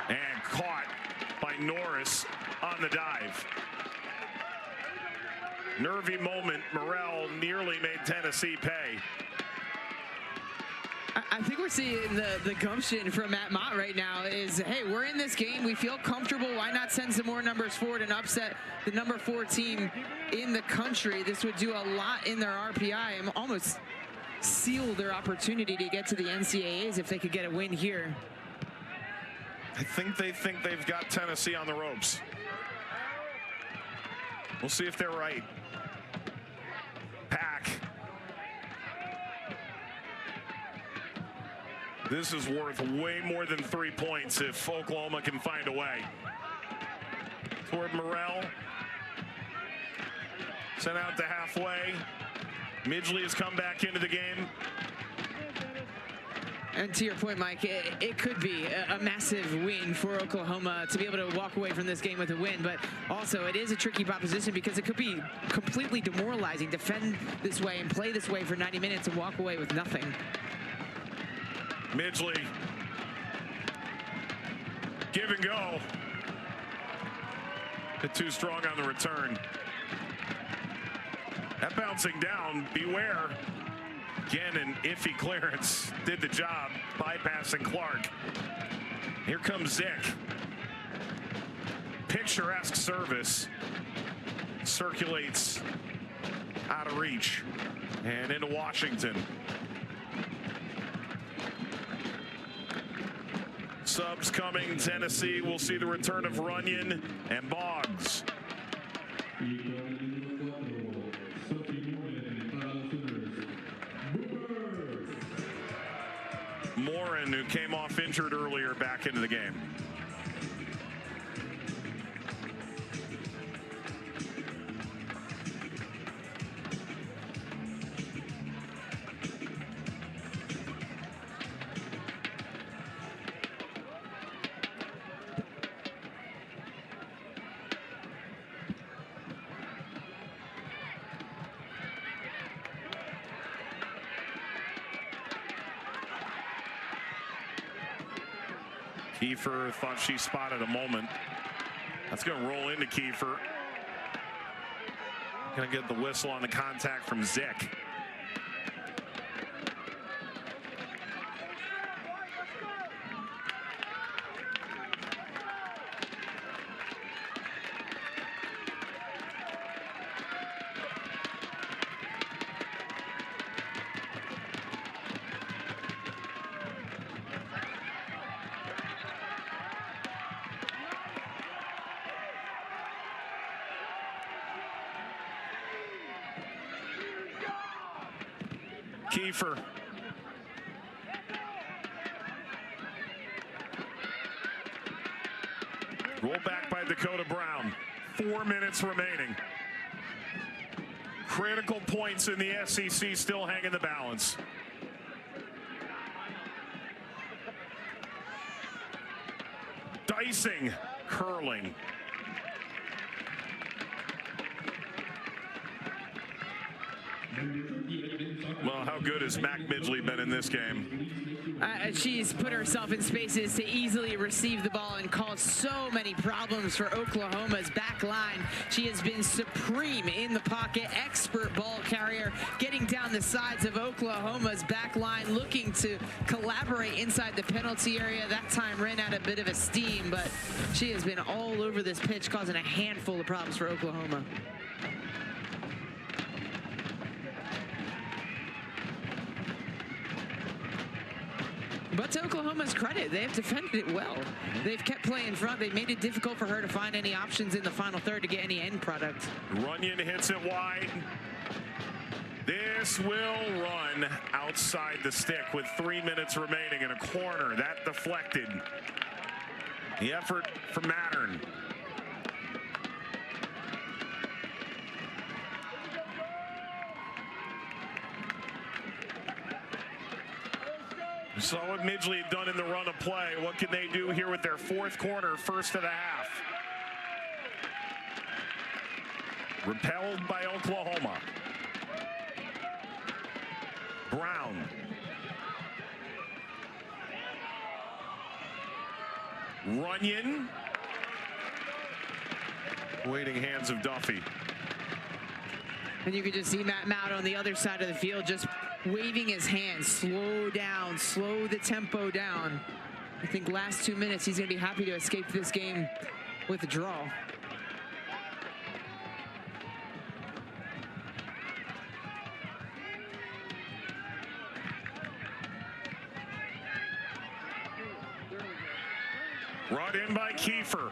and caught by Norris on the dive. Nervy moment. Morrell nearly made Tennessee pay. I think we're seeing the gumption from Matt Mott right now is, hey, we're in this game. We feel comfortable. Why not send some more numbers forward and upset the number 4 team in the country? This would do a lot in their RPI and almost seal their opportunity to get to the NCAAs if they could get a win here. I think they've got Tennessee on the ropes. We'll see if they're right. Pack. This is worth way more than 3 points if Oklahoma can find a way. Toward Morrell. Sent out to halfway. Midgley has come back into the game. And to your point, Mike, it could be a massive win for Oklahoma to be able to walk away from this game with a win. But also, it is a tricky proposition because it could be completely demoralizing. Defend this way and play this way for 90 minutes and walk away with nothing. Midgley. Give and go. Bit too strong on the return. That bouncing down, beware. Again, an iffy clearance. Did the job, bypassing Clark. Here comes Zick. Picturesque service. Circulates out of reach and into Washington. Subs coming. Tennessee will see the return of Runyon and Boggs. Morin, who came off injured earlier, back into the game. Kiefer thought she spotted a moment. That's going to roll into Kiefer. Going to get the whistle on the contact from Zick. Kiefer. Roll back by Dakota Brown. 4 minutes remaining. Critical points in the SEC still hang in the balance. Dicing, curling. Well, how good has Mac Midgley been in this game? She's put herself in spaces to easily receive the ball and cause so many problems for Oklahoma's back line. She has been supreme in the pocket, expert ball carrier, getting down the sides of Oklahoma's back line, looking to collaborate inside the penalty area. That time ran out a bit of a steam, but she has been all over this pitch, causing a handful of problems for Oklahoma. But to Oklahoma's credit, they have defended it well. They've kept playing in front. They've made it difficult for her to find any options in the final third to get any end product. Runyon hits it wide. This will run outside the stick with 3 minutes remaining in a corner. That deflected. The effort from Mattern. We saw what Midgley had done in the run of play. What can they do here with their fourth corner, first of the half? Repelled by Oklahoma. Brown. Runyon. Waiting hands of Duffy. And you can just see Matt Mount on the other side of the field just waving his hands. Slow down, slow the tempo down. I think last 2 minutes he's going to be happy to escape this game with a draw. Brought in by Kiefer.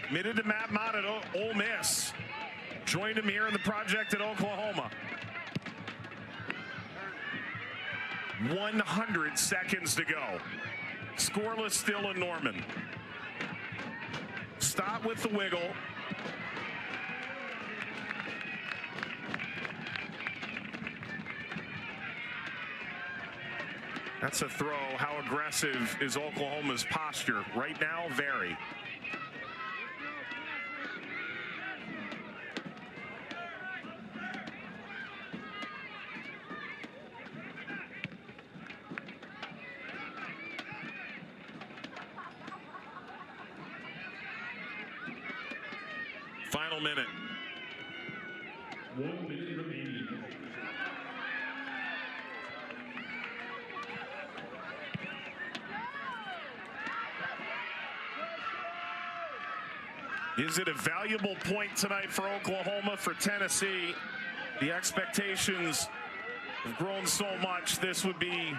Committed to Matt Mott at Ole Miss. Joined him here in the project at Oklahoma. 100 seconds to go. Scoreless still in Norman. Stop with the wiggle. That's a throw. How aggressive is Oklahoma's posture? Right now, very. Final minute. 1 minute remaining. Is it a valuable point tonight for Oklahoma, for Tennessee? the expectations have grown so much, this would be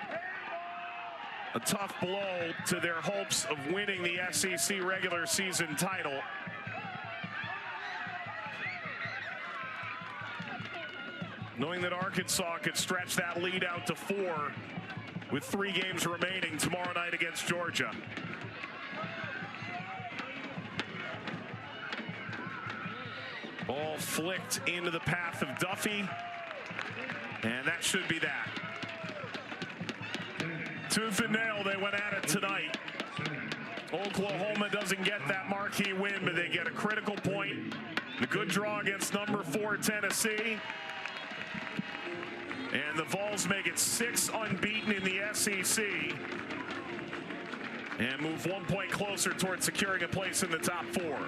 a tough blow to their hopes of winning the SEC regular season title. Knowing that Arkansas could stretch that lead out to 4 with 3 games remaining tomorrow night against Georgia. Ball flicked into the path of Duffy, and that should be that. Tooth and nail, they went at it tonight. Oklahoma doesn't get that marquee win, but they get a critical point. The good draw against number 4 Tennessee. And the Vols make it 6 unbeaten in the SEC and move 1 point closer towards securing a place in the top 4.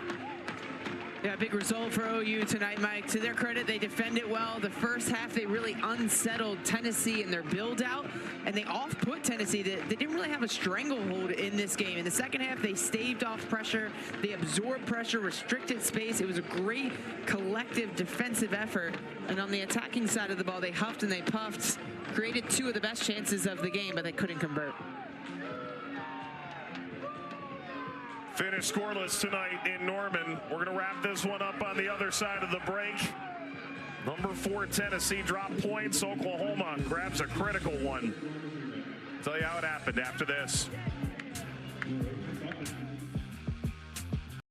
Yeah, big result for OU tonight, Mike. To their credit, they defended well. The first half, they really unsettled Tennessee in their build-out, and they off-put Tennessee. They didn't really have a stranglehold in this game. In the second half, they staved off pressure. They absorbed pressure, restricted space. It was a great collective defensive effort. And on the attacking side of the ball, they huffed and they puffed, created 2 of the best chances of the game, but they couldn't convert. Finished scoreless tonight in Norman. We're going to wrap this one up on the other side of the break. Number 4 Tennessee dropped points. Oklahoma grabs a critical one. Tell you how it happened after this.